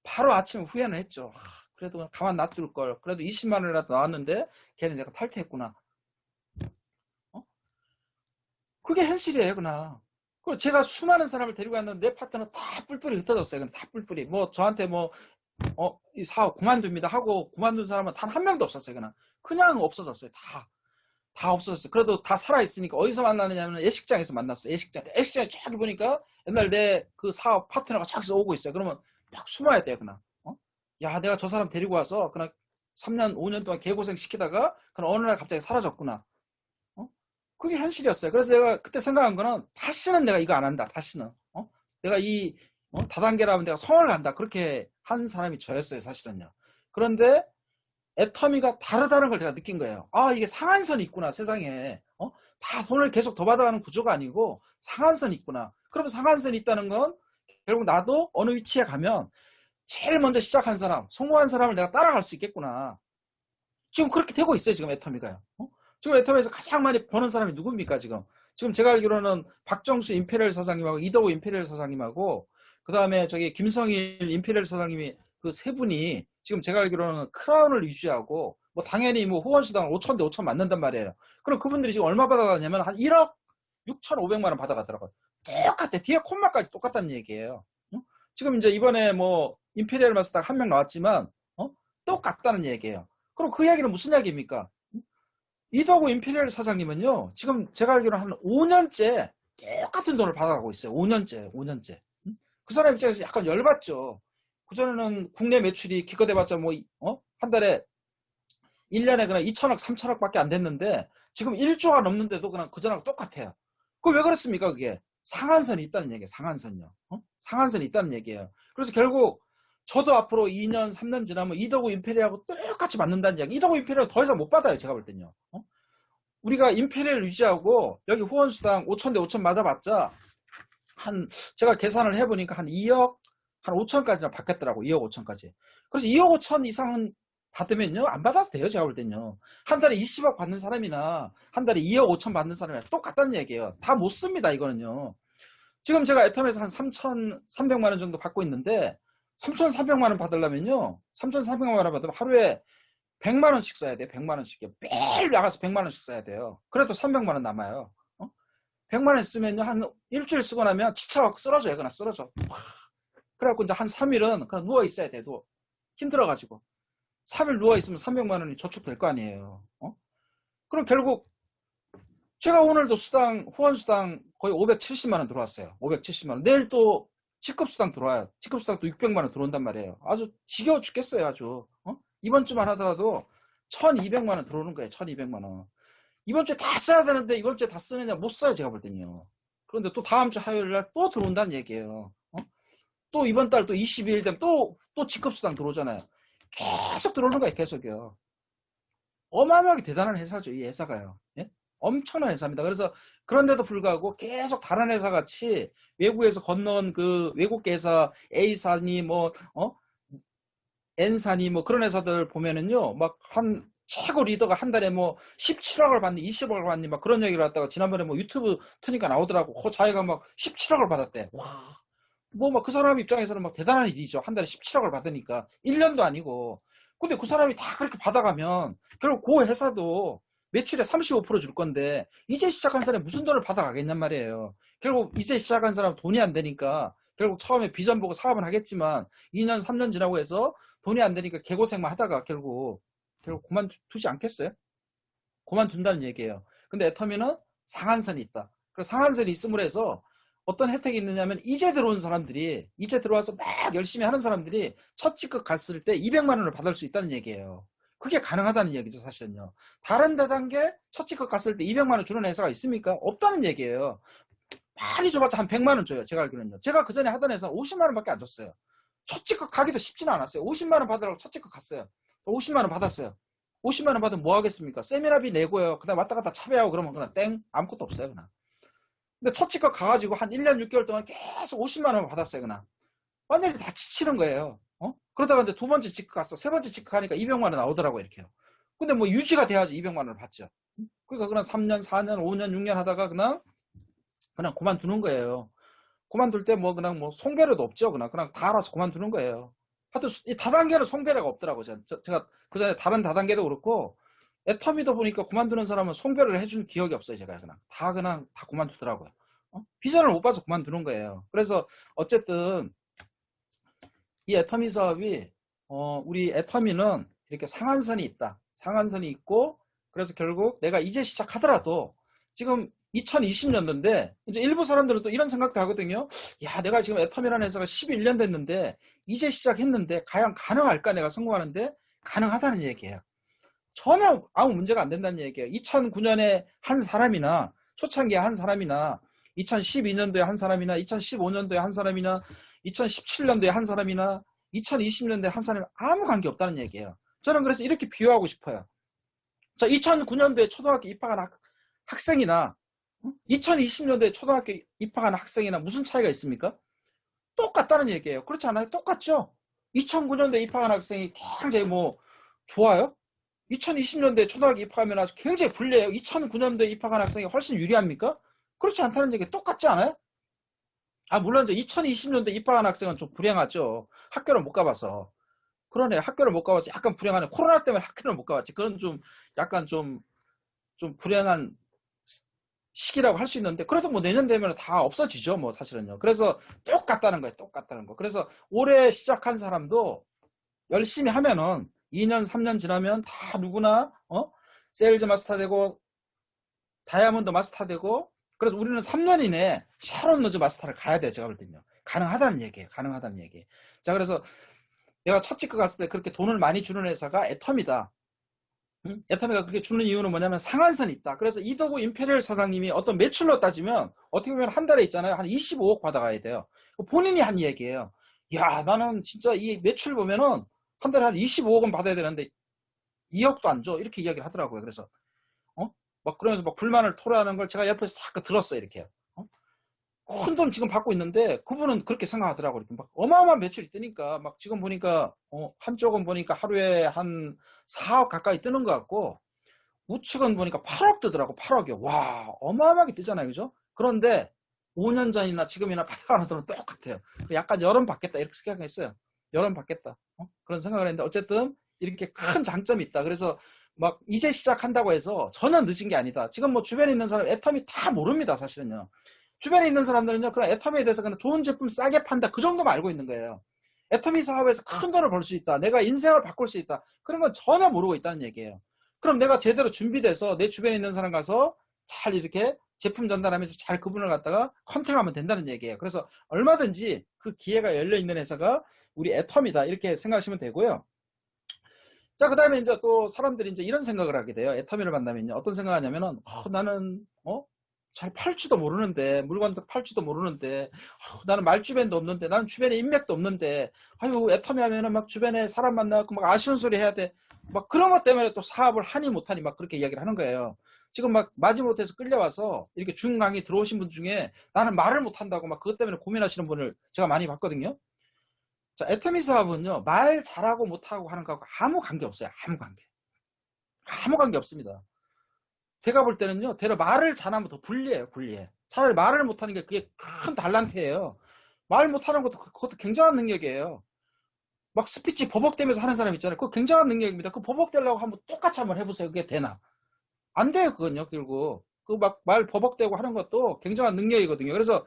바로 아침에 후회는 했죠. 그래도 그냥 가만 놔둘 걸. 그래도 20만 원이라도 나왔는데 걔는 내가 탈퇴했구나. 그게 현실이에요, 그냥. 그리고 제가 수많은 사람을 데리고 갔는데 내 파트너 다 뿔뿔이 흩어졌어요. 그냥 다 뿔뿔이. 뭐 저한테 뭐 이 사업 그만둡니다 하고 그만둔 사람은 단 한 명도 없었어요. 그냥 없어졌어요. 다 없어졌어요. 그래도 다 살아있으니까 어디서 만나느냐면 예식장에서 만났어요. 예식장에 저기 보니까 옛날 내 그 사업 파트너가 저기서 오고 있어요. 그러면 막 숨어야 돼요, 그냥. 야, 내가 저 사람 데리고 와서 그냥 3년, 5년 동안 개고생 시키다가 그냥 어느 날 갑자기 사라졌구나. 그게 현실이었어요. 그래서 내가 그때 생각한 거는 다시는 내가 이거 안 한다. 다시는. 내가 이 다단계라면 내가 성을 간다. 그렇게 한 사람이 저였어요, 사실은요. 그런데 애터미가 다르다는 걸 제가 느낀 거예요. 아, 이게 상한선이 있구나, 세상에. 다 돈을 계속 더 받아가는 구조가 아니고 상한선이 있구나. 그러면 상한선이 있다는 건 결국 나도 어느 위치에 가면 제일 먼저 시작한 사람, 성공한 사람을 내가 따라갈 수 있겠구나. 지금 그렇게 되고 있어요, 지금 애터미가요. 지금 애터미에서 가장 많이 버는 사람이 누굽니까, 지금? 지금 제가 알기로는 박정수 임페리얼 사장님하고 이덕우 임페리얼 사장님하고 그 다음에 저기 김성일 임페리얼 사장님이 그 세 분이 지금 제가 알기로는 크라운을 유지하고 뭐 당연히 뭐 후원수당 5천 대 5천 맞는단 말이에요. 그럼 그분들이 지금 얼마 받아가냐면 한 1억 6,500만 원 받아가더라고요. 똑같아. 뒤에 콤마까지 똑같다는 얘기예요. 지금 이제 이번에 뭐 임페리얼 마스터 한 명 나왔지만 똑같다는 얘기예요. 그럼 그 얘기는 무슨 얘기입니까? 이덕우 임페리얼 사장님은요, 지금 제가 알기로는 한 5년째 똑같은 돈을 받아가고 있어요. 5년째. 그 사람 입장에서 약간 열받죠. 그전에는 국내 매출이 기껏 해봤자 뭐, 한 달에 1년에 그냥 2천억, 3천억 밖에 안 됐는데, 지금 1조가 넘는데도 그냥 그전하고 똑같아요. 그거 왜 그렇습니까, 그게? 상한선이 있다는 얘기예요, 상한선요. 상한선이 있다는 얘기예요. 그래서 결국, 저도 앞으로 2년, 3년 지나면 이덕우 임페리얼하고 똑같이 받는다는 이야기. 이덕우 임페리얼 더 이상 못 받아요, 제가 볼 땐요. 우리가 임페리얼 유지하고 여기 후원수당 5천 대 5천 맞아봤자 제가 계산을 해보니까 한 2억, 한 5천까지나 받겠더라고. 2억 5천까지. 그래서 2억 5천 이상은 받으면요, 안 받아도 돼요, 제가 볼 땐요. 한 달에 20억 받는 사람이나 한 달에 2억 5천 받는 사람이나 똑같다는 얘기예요. 다 못 씁니다, 이거는요. 지금 제가 애텀에서 한 3,300만 원 정도 받고 있는데 3,300만 원 받으려면요, 3,300만 원 받으면 하루에 100만 원씩 써야 돼요. 100만 원씩. 매일 나가서 100만 원씩 써야 돼요. 그래도 300만 원 남아요. 100만 원 쓰면요, 한 일주일 쓰고 나면 지쳐갖고 쓰러져요. 그냥 쓰러져. 그래갖고 이제 한 3일은 그냥 누워 있어야 돼. 힘들어가지고. 3일 누워 있으면 300만 원이 저축될 거 아니에요. 그럼 결국 제가 오늘도 후원수당 거의 570만 원 들어왔어요. 570만 원. 내일 또 직급수당 들어와요. 직급수당도 600만 원 들어온단 말이에요. 아주 지겨워 죽겠어요, 아주. 이번 주만 하더라도 1200만 원 들어오는 거예요. 1200만 원. 이번 주에 다 써야 되는데 이번 주에 다 쓰느냐? 못 써요, 제가 볼 때는요. 그런데 또 다음 주 화요일 날 또 들어온다는 얘기예요. 또 이번 달 또 22일 되면 또 직급수당 들어오잖아요. 계속 들어오는 거예요, 계속요. 어마어마하게 대단한 회사죠, 이 회사가요. 예? 엄청난 회사입니다. 그래서 그런데도 불구하고 계속 다른 회사 같이 외국에서 건너온 그 외국계 회사 A사니 뭐 N사니 뭐 그런 회사들 보면은요, 막 한 최고 리더가 한 달에 뭐 17억을 받니 20억을 받니 막 그런 얘기를 했다가 지난번에 뭐 유튜브 트니까 나오더라고. 그 자기가 막 17억을 받았대. 와, 뭐 막 그 사람 입장에서는 막 대단한 일이죠. 한 달에 17억을 받으니까 1년도 아니고. 근데 그 사람이 다 그렇게 받아가면 결국 그 회사도 매출의 35% 줄 건데 이제 시작한 사람이 무슨 돈을 받아가겠냔 말이에요. 결국 이제 시작한 사람은 돈이 안 되니까 결국 처음에 비전 보고 사업은 하겠지만 2년 3년 지나고 해서 돈이 안 되니까 개고생만 하다가 결국 그만두지 않겠어요? 그만둔다는 얘기예요. 근데 애터미는 상한선이 있다. 그래서 상한선이 있음으로 해서 어떤 혜택이 있느냐면 이제 들어온 사람들이 이제 들어와서 막 열심히 하는 사람들이 첫 직급 갔을 때 200만 원을 받을 수 있다는 얘기예요. 그게 가능하다는 얘기죠, 사실은요. 다른 대단계 첫 직급 갔을 때 200만 원 주는 회사가 있습니까? 없다는 얘기예요. 많이 줘봤자 한 100만 원 줘요, 제가 알기로는요. 제가 그 전에 하던 회사 50만 원밖에 안 줬어요. 첫 직급 가기도 쉽지는 않았어요. 50만 원 받으라고 첫 직급 갔어요. 50만 원 받았어요. 50만 원 받으면 뭐 하겠습니까? 세미나비 내고요. 그다음 왔다 갔다 차배하고 그러면 그냥 땡, 아무것도 없어요, 그냥. 근데 첫 직급 가가지고 한 1년 6개월 동안 계속 50만 원 받았어요, 그냥. 완전히 다 지치는 거예요. 그러다가 이제 두 번째 직급 갔어. 세 번째 직급 가니까 200만 원 나오더라고요, 이렇게요. 근데 뭐 유지가 돼야지 200만 원을 받죠. 그러니까 그냥 3년, 4년, 5년, 6년 하다가 그냥 그만두는 거예요. 그만둘 때 뭐 그냥 뭐 송배료도 없죠. 그냥 다 알아서 그만두는 거예요. 하여튼 이 다단계는 송별회가 없더라고요. 제가 그 전에 다른 다단계도 그렇고 애터미도 보니까 그만두는 사람은 송별을 해준 기억이 없어요. 제가 그냥 다 그만두더라고요. 비전을 못 봐서 그만두는 거예요. 그래서 어쨌든 이 애터미 사업이 우리 애터미는 이렇게 상한선이 있다. 상한선이 있고 그래서 결국 내가 이제 시작하더라도 지금 2020년도인데 이제 일부 사람들은 또 이런 생각도 하거든요. 야, 내가 지금 애터미라는 회사가 11년 됐는데 이제 시작했는데 과연 가능할까? 내가 성공하는데 가능하다는 얘기예요. 전혀 아무 문제가 안 된다는 얘기예요. 2009년에 한 사람이나 초창기에 한 사람이나 2012년도에 한 사람이나 2015년도에 한 사람이나 2017년도에 한 사람이나 2020년도에 한 사람이 아무 관계 없다는 얘기예요. 저는 그래서 이렇게 비유하고 싶어요. 자, 2009년도에 초등학교 입학한 학생이나 2020년도에 초등학교 입학한 학생이나 무슨 차이가 있습니까? 똑같다는 얘기예요. 그렇지 않아요? 똑같죠? 2009년도에 입학한 학생이 굉장히 뭐 좋아요? 2020년도에 초등학교 입학하면 아주 굉장히 불리해요. 2009년도에 입학한 학생이 훨씬 유리합니까? 그렇지 않다는 얘기 똑같지 않아요? 물론 이제 2020년도에 입학한 학생은 좀 불행하죠. 학교를 못 가봐서. 그러네. 학교를 못 가봐서 약간 불행하네. 코로나 때문에 학교를 못 가봤지. 그건 좀 약간 좀 불행한 시기라고 할 수 있는데 그래도 뭐 내년 되면 다 없어지죠. 뭐 사실은요. 그래서 똑같다는 거예요. 똑같다는 거. 그래서 올해 시작한 사람도 열심히 하면은 2년, 3년 지나면 다 누구나 세일즈 마스터 되고 다이아몬드 마스터 되고 그래서 우리는 3년 이내에 샤론 로즈 마스터를 가야 돼요. 제가 볼 때는요. 가능하다는 얘기예요. 가능하다는 얘기. 자, 그래서 내가 첫 직급 갔을 때 그렇게 돈을 많이 주는 회사가 애텀이다. 애터미가 그렇게 주는 이유는 뭐냐면 상한선이 있다. 그래서 이덕우 임페리얼 사장님이 어떤 매출로 따지면 어떻게 보면 한 달에 있잖아요. 한 25억 받아가야 돼요. 본인이 한 얘기예요. 야, 나는 진짜 이 매출 보면은 한 달에 한 25억은 받아야 되는데 2억도 안 줘. 이렇게 이야기를 하더라고요. 그래서 막 그러면서 막 불만을 토로하는 걸 제가 옆에서 딱 들었어요. 이렇게. 큰 돈 지금 받고 있는데 그분은 그렇게 생각하더라고요. 이렇게 막 어마어마한 매출이 뜨니까 막 지금 보니까 한쪽은 보니까 하루에 한 4억 가까이 뜨는 것 같고 우측은 보니까 8억 뜨더라고. 8억이요. 와, 어마어마하게 뜨잖아요. 그죠? 그런데 5년 전이나 지금이나 받아가는 돈은 똑같아요. 약간 여름 받겠다 이렇게 생각했어요. 여름 받겠다. 그런 생각을 했는데 어쨌든 이렇게 큰 장점이 있다. 그래서 막 이제 시작한다고 해서 전혀 늦은 게 아니다. 지금 뭐 주변에 있는 사람 애텀이 다 모릅니다. 사실은요. 주변에 있는 사람들은요, 그런 애터미에 대해서 그냥 좋은 제품 싸게 판다. 그 정도만 알고 있는 거예요. 애터미 사업에서 큰 돈을 벌 수 있다. 내가 인생을 바꿀 수 있다. 그런 건 전혀 모르고 있다는 얘기예요. 그럼 내가 제대로 준비돼서 내 주변에 있는 사람 가서 잘 이렇게 제품 전달하면서 잘 그분을 갖다가 컨택하면 된다는 얘기예요. 그래서 얼마든지 그 기회가 열려있는 회사가 우리 애텀이다. 이렇게 생각하시면 되고요. 자, 그 다음에 이제 또 사람들이 이제 이런 생각을 하게 돼요. 애터미를 만나면요. 어떤 생각을 하냐면은, 나는, 잘 팔지도 모르는데, 물건도 팔지도 모르는데, 나는 말주변도 없는데, 나는 주변에 인맥도 없는데, 아유, 애터미 하면은 막 주변에 사람 만나고 막 아쉬운 소리 해야 돼. 막 그런 것 때문에 또 사업을 하니 못하니 막 그렇게 이야기를 하는 거예요. 지금 막 마지못해서 끌려와서 이렇게 중 강의 들어오신 분 중에 나는 말을 못한다고 막 그것 때문에 고민하시는 분을 제가 많이 봤거든요. 자, 애터미 사업은요, 말 잘하고 못하고 하는 거하고 아무 관계 없어요. 아무 관계. 아무 관계 없습니다. 제가 볼 때는요, 대려 말을 잘하면 더 불리해요, 불리해. 차라리 말을 못하는 게 그게 큰 달란트예요. 말 못하는 것도 그것도 굉장한 능력이에요. 막 스피치 버벅대면서 하는 사람 있잖아요. 그거 굉장한 능력입니다. 그 버벅대려고 한번 똑같이 한번 해보세요. 그게 되나? 안 돼요, 그건요, 결국. 그 막 말 버벅대고 하는 것도 굉장한 능력이거든요. 그래서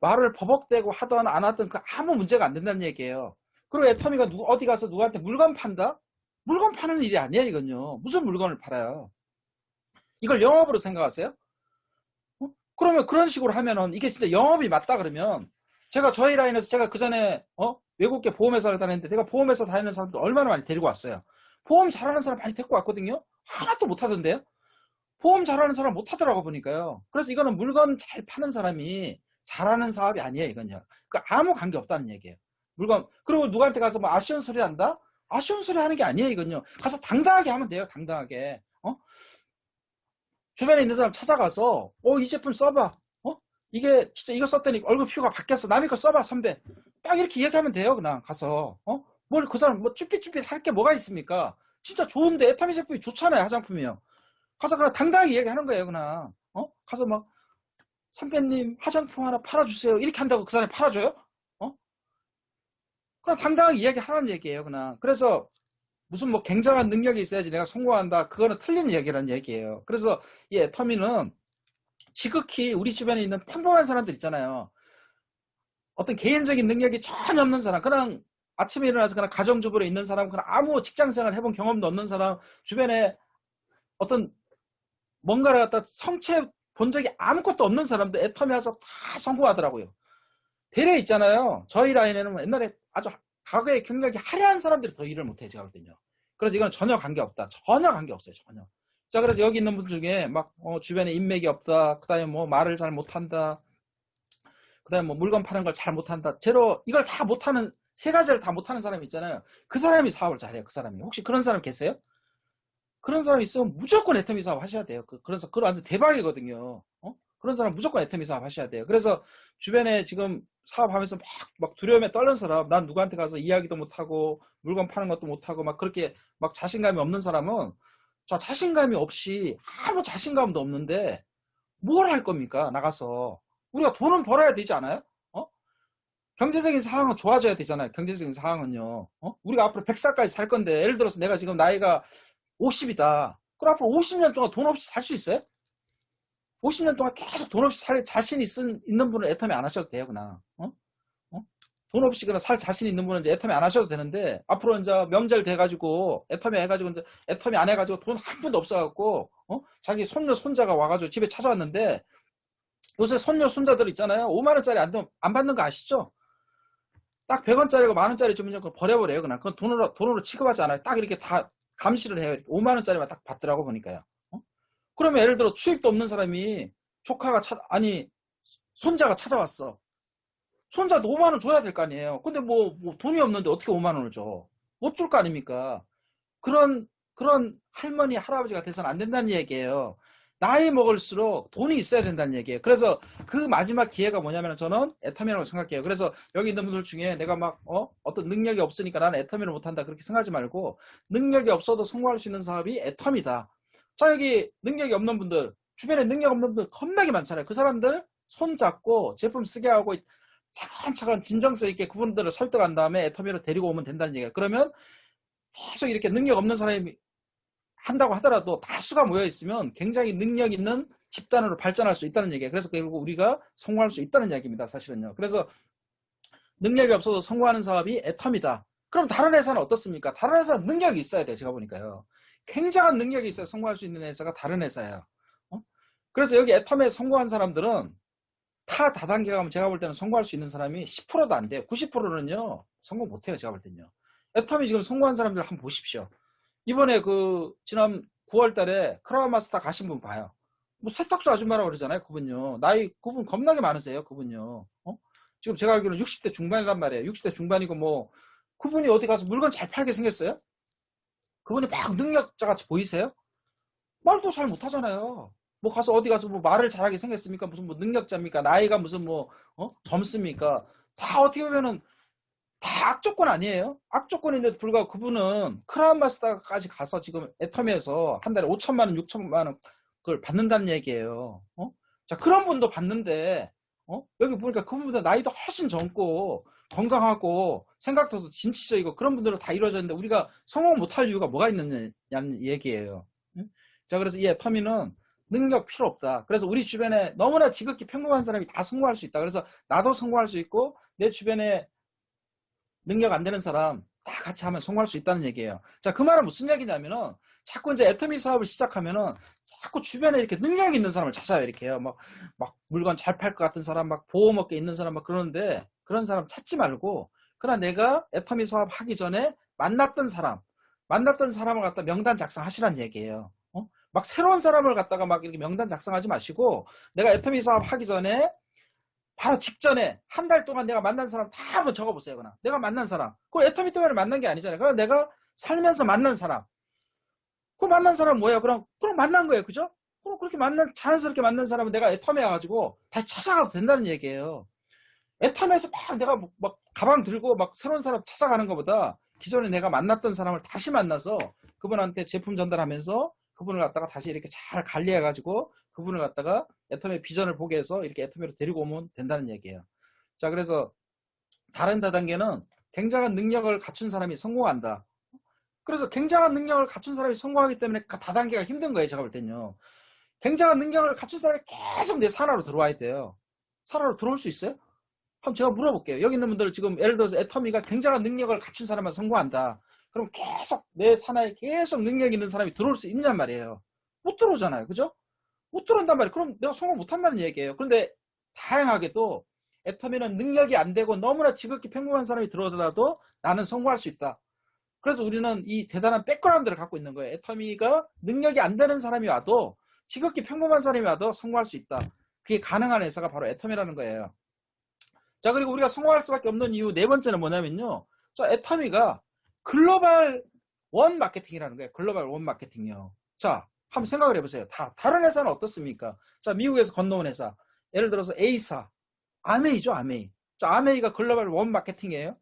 말을 버벅대고 하든 안 하든 그 아무 문제가 안 된다는 얘기예요. 그리고 애터미가 어디 가서 누구한테 물건 판다? 물건 파는 일이 아니에요, 이건요. 무슨 물건을 팔아요? 이걸 영업으로 생각하세요? 그러면 그런 식으로 하면은 이게 진짜 영업이 맞다 그러면 제가 저희 라인에서 제가 그 전에 외국계 보험회사를 다녔는데 내가 보험회사 다니는 사람도 얼마나 많이 데리고 왔어요. 보험 잘하는 사람 많이 데리고 왔거든요. 하나도 못하던데요. 보험 잘하는 사람 못하더라고 보니까요. 그래서 이거는 물건 잘 파는 사람이 잘하는 사업이 아니에요. 이건요. 그 아무 관계 없다는 얘기예요. 물건 그리고 누구한테 가서 뭐 아쉬운 소리 한다? 아쉬운 소리 하는 게 아니에요. 이건요. 가서 당당하게 하면 돼요. 당당하게. 주변에 있는 사람 찾아가서 이 제품 써봐. 이게 진짜 이거 썼더니 얼굴 피부가 바뀌었어. 남의 거 써봐 선배. 딱 이렇게 얘기하면 돼요. 그냥 가서 뭘 그 사람 뭐 쭈삣쭈삣 할 게 뭐가 있습니까? 진짜 좋은데 애터미 제품이 좋잖아요. 화장품이요. 가서 그냥 당당하게 얘기하는 거예요. 그냥 가서 막 선배님 화장품 하나 팔아주세요. 이렇게 한다고 그 사람이 팔아줘요? 그냥 당당하게 이야기하라는 얘기예요. 그냥. 그래서 무슨 뭐 굉장한 능력이 있어야지 내가 성공한다. 그거는 틀린 얘기라는 얘기예요. 그래서 이 애터미는 지극히 우리 주변에 있는 평범한 사람들 있잖아요. 어떤 개인적인 능력이 전혀 없는 사람, 그냥 아침에 일어나서 그냥 가정주부로 있는 사람, 그냥 아무 직장생활 해본 경험도 없는 사람, 주변에 어떤 뭔가를 갖다 성취해 본 적이 아무것도 없는 사람들 애터미 와서 다 성공하더라고요. 대려 있잖아요. 저희 라인에는 옛날에 아주 과거에 경력이 화려한 사람들이 더 일을 못해요. 제가 볼 때는요. 그래서 이건 전혀 관계없다. 전혀 관계없어요. 전혀. 자, 그래서 여기 있는 분 중에 막 주변에 인맥이 없다. 그 다음에 뭐 말을 잘 못한다. 그 다음에 뭐 물건 파는 걸 잘 못한다. 제로 이걸 다 못하는, 세 가지를 다 못하는 사람이 있잖아요. 그 사람이 사업을 잘해요. 그 사람이. 혹시 그런 사람 계세요? 그런 사람 있으면 무조건 애터미 사업 하셔야 돼요. 그래서 그거 완전 대박이거든요. 그런 사람 무조건 애터미 사업 하셔야 돼요. 그래서 주변에 지금 사업하면서 막 두려움에 떨는 사람, 난 누구한테 가서 이야기도 못하고 물건 파는 것도 못하고 막 그렇게 막 자신감이 없는 사람은, 자, 자신감이 없이 아무 자신감도 없는데 뭘 할 겁니까? 나가서. 우리가 돈은 벌어야 되지 않아요? 경제적인 상황은 좋아져야 되잖아요. 경제적인 상황은요. 우리가 앞으로 100살까지 살 건데, 예를 들어서 내가 지금 나이가 50이다. 그럼 앞으로 50년 동안 돈 없이 살 수 있어요? 50년 동안 계속 돈 없이 살 자신이 있는 분은 애터미 안 하셔도 돼요, 그냥. 돈 없이 그냥 살 자신 있는 분은 이제 애터미 안 하셔도 되는데, 앞으로 이제 명절 돼가지고, 애터미 해가지고, 이제 애터미 안 해가지고 돈 한 푼도 없어갖고, 자기 손녀, 손자가 와가지고 집에 찾아왔는데, 요새 손녀, 손자들 있잖아요. 5만원짜리 안 받는 거 아시죠? 딱 100원짜리고 만원짜리 주면 그거 버려버려요, 그냥. 그건 돈으로 취급하지 않아요. 딱 이렇게 다 감시를 해요. 5만원짜리만 딱 받더라고, 보니까요. 그러면 예를 들어 수입도 없는 사람이 조카가 손자가 찾아왔어. 손자도 5만원 줘야 될 거 아니에요. 근데 뭐 돈이 없는데 어떻게 5만원을 줘? 못 줄 거 아닙니까? 그런 할머니, 할아버지가 돼서는 안 된다는 얘기예요. 나이 먹을수록 돈이 있어야 된다는 얘기예요. 그래서 그 마지막 기회가 뭐냐면 저는 애터미라고 생각해요. 그래서 여기 있는 분들 중에 내가 막 어떤 능력이 없으니까 나는 애터미를 못한다 그렇게 생각하지 말고, 능력이 없어도 성공할 수 있는 사업이 애터미다. 자, 여기 능력이 없는 분들, 주변에 능력 없는 분들 겁나게 많잖아요. 그 사람들 손잡고 제품 쓰게 하고 차근차근 진정성 있게 그분들을 설득한 다음에 애터미로 데리고 오면 된다는 얘기예요. 그러면 계속 이렇게 능력 없는 사람이 한다고 하더라도 다수가 모여 있으면 굉장히 능력 있는 집단으로 발전할 수 있다는 얘기예요. 그래서 결국 우리가 성공할 수 있다는 얘기입니다. 사실은요. 그래서 능력이 없어도 성공하는 사업이 애터미다. 그럼 다른 회사는 어떻습니까? 다른 회사는 능력이 있어야 돼요. 제가 보니까요. 굉장한 능력이 있어야 성공할 수 있는 회사가 다른 회사예요. 그래서 여기 애터미에 성공한 사람들은 타 다단계 가면 제가 볼 때는 성공할 수 있는 사람이 10%도 안 돼요. 90%는요 성공 못해요. 제가 볼 때는요. 애터미 지금 성공한 사람들 한번 보십시오. 이번에 지난 9월 달에 크라운 마스터 가신 분 봐요. 뭐 세탁소 아줌마라고 그러잖아요. 그분요. 그분 겁나게 많으세요. 그분요. 지금 제가 알기로는 60대 중반이란 말이에요. 60대 중반이고 뭐 그분이 어디 가서 물건 잘 팔게 생겼어요? 그분이 막 능력자 같이 보이세요? 말도 잘 못하잖아요. 뭐 가서 어디 가서 뭐 말을 잘하게 생겼습니까? 무슨 뭐 능력자입니까? 나이가 무슨 뭐 젊습니까? 다 어떻게 보면은 다 악조건 아니에요? 악조건인데도 불구하고 그분은 크라운 마스터까지 가서 지금 애터미에서 한 달에 5천만 원, 6천만 원 그걸 받는다는 얘기예요. 자, 그런 분도 받는데 여기 보니까 그분보다 나이도 훨씬 젊고 건강하고 생각도 진취적이고 그런 분들은 다 이루어졌는데 우리가 성공 못할 이유가 뭐가 있느냐는 얘기예요. 자, 그래서 이 애터미는 능력 필요 없다. 그래서 우리 주변에 너무나 지극히 평범한 사람이 다 성공할 수 있다. 그래서 나도 성공할 수 있고 내 주변에 능력 안 되는 사람 다 같이 하면 성공할 수 있다는 얘기예요. 자, 그 말은 무슨 얘기냐면은 자꾸 이제 애터미 사업을 시작하면은 자꾸 주변에 이렇게 능력 있는 사람을 찾아요. 이렇게요. 막 물건 잘 팔 것 같은 사람, 막 보험업계 있는 사람 막 그러는데 그런 사람 찾지 말고 그러나 내가 애터미 사업 하기 전에 만났던 사람을 갖다 명단 작성하시라는 얘기예요. 막 새로운 사람을 갖다가 막 이렇게 명단 작성하지 마시고 내가 애터미 사업 하기 전에 바로 직전에 한 달 동안 내가 만난 사람 다 한번 적어보세요. 그냥 내가 만난 사람. 그걸 애터미 때문에 만난 게 아니잖아요. 그럼 내가 살면서 만난 사람. 그 만난 사람 뭐예요? 그럼 만난 거예요. 그죠? 그럼 그렇게 자연스럽게 만난 사람은 내가 애터미에 가지고 다시 찾아가도 된다는 얘기예요. 애터미에서 막 내가 막 가방 들고 막 새로운 사람 찾아가는 것보다 기존에 내가 만났던 사람을 다시 만나서 그분한테 제품 전달하면서 그분을 갖다가 다시 이렇게 잘 관리해가지고 그분을 갖다가 애터미의 비전을 보게 해서 이렇게 애터미로 데리고 오면 된다는 얘기예요. 자, 그래서 다른 다단계는 굉장한 능력을 갖춘 사람이 성공한다. 그래서 굉장한 능력을 갖춘 사람이 성공하기 때문에 다단계가 힘든 거예요. 제가 볼 때는요. 굉장한 능력을 갖춘 사람이 계속 내 산하로 들어와야 돼요. 산하로 들어올 수 있어요? 한번 제가 물어볼게요. 여기 있는 분들 지금 예를 들어서 애터미가 굉장한 능력을 갖춘 사람만 성공한다. 그럼 계속 내 산하에 계속 능력 있는 사람이 들어올 수 있냔 말이에요. 못 들어오잖아요. 그죠? 못 들어온단 말이에요. 그럼 내가 성공 못한다는 얘기예요. 그런데 다양하게도 애터미는 능력이 안 되고 너무나 지극히 평범한 사람이 들어오더라도 나는 성공할 수 있다. 그래서 우리는 이 대단한 백그라운드를 갖고 있는 거예요. 애터미가 능력이 안 되는 사람이 와도 지극히 평범한 사람이 와도 성공할 수 있다. 그게 가능한 회사가 바로 애터미라는 거예요. 자, 그리고 우리가 성공할 수밖에 없는 이유 네 번째는 뭐냐면요. 자, 애터미가 글로벌 원 마케팅이라는 거예요. 글로벌 원 마케팅이요. 자, 한번 생각을 해보세요. 다른 회사는 어떻습니까? 자, 미국에서 건너온 회사. 예를 들어서 A사. 아메이죠, 아메이. 자, 아메이가 글로벌 원 마케팅이에요.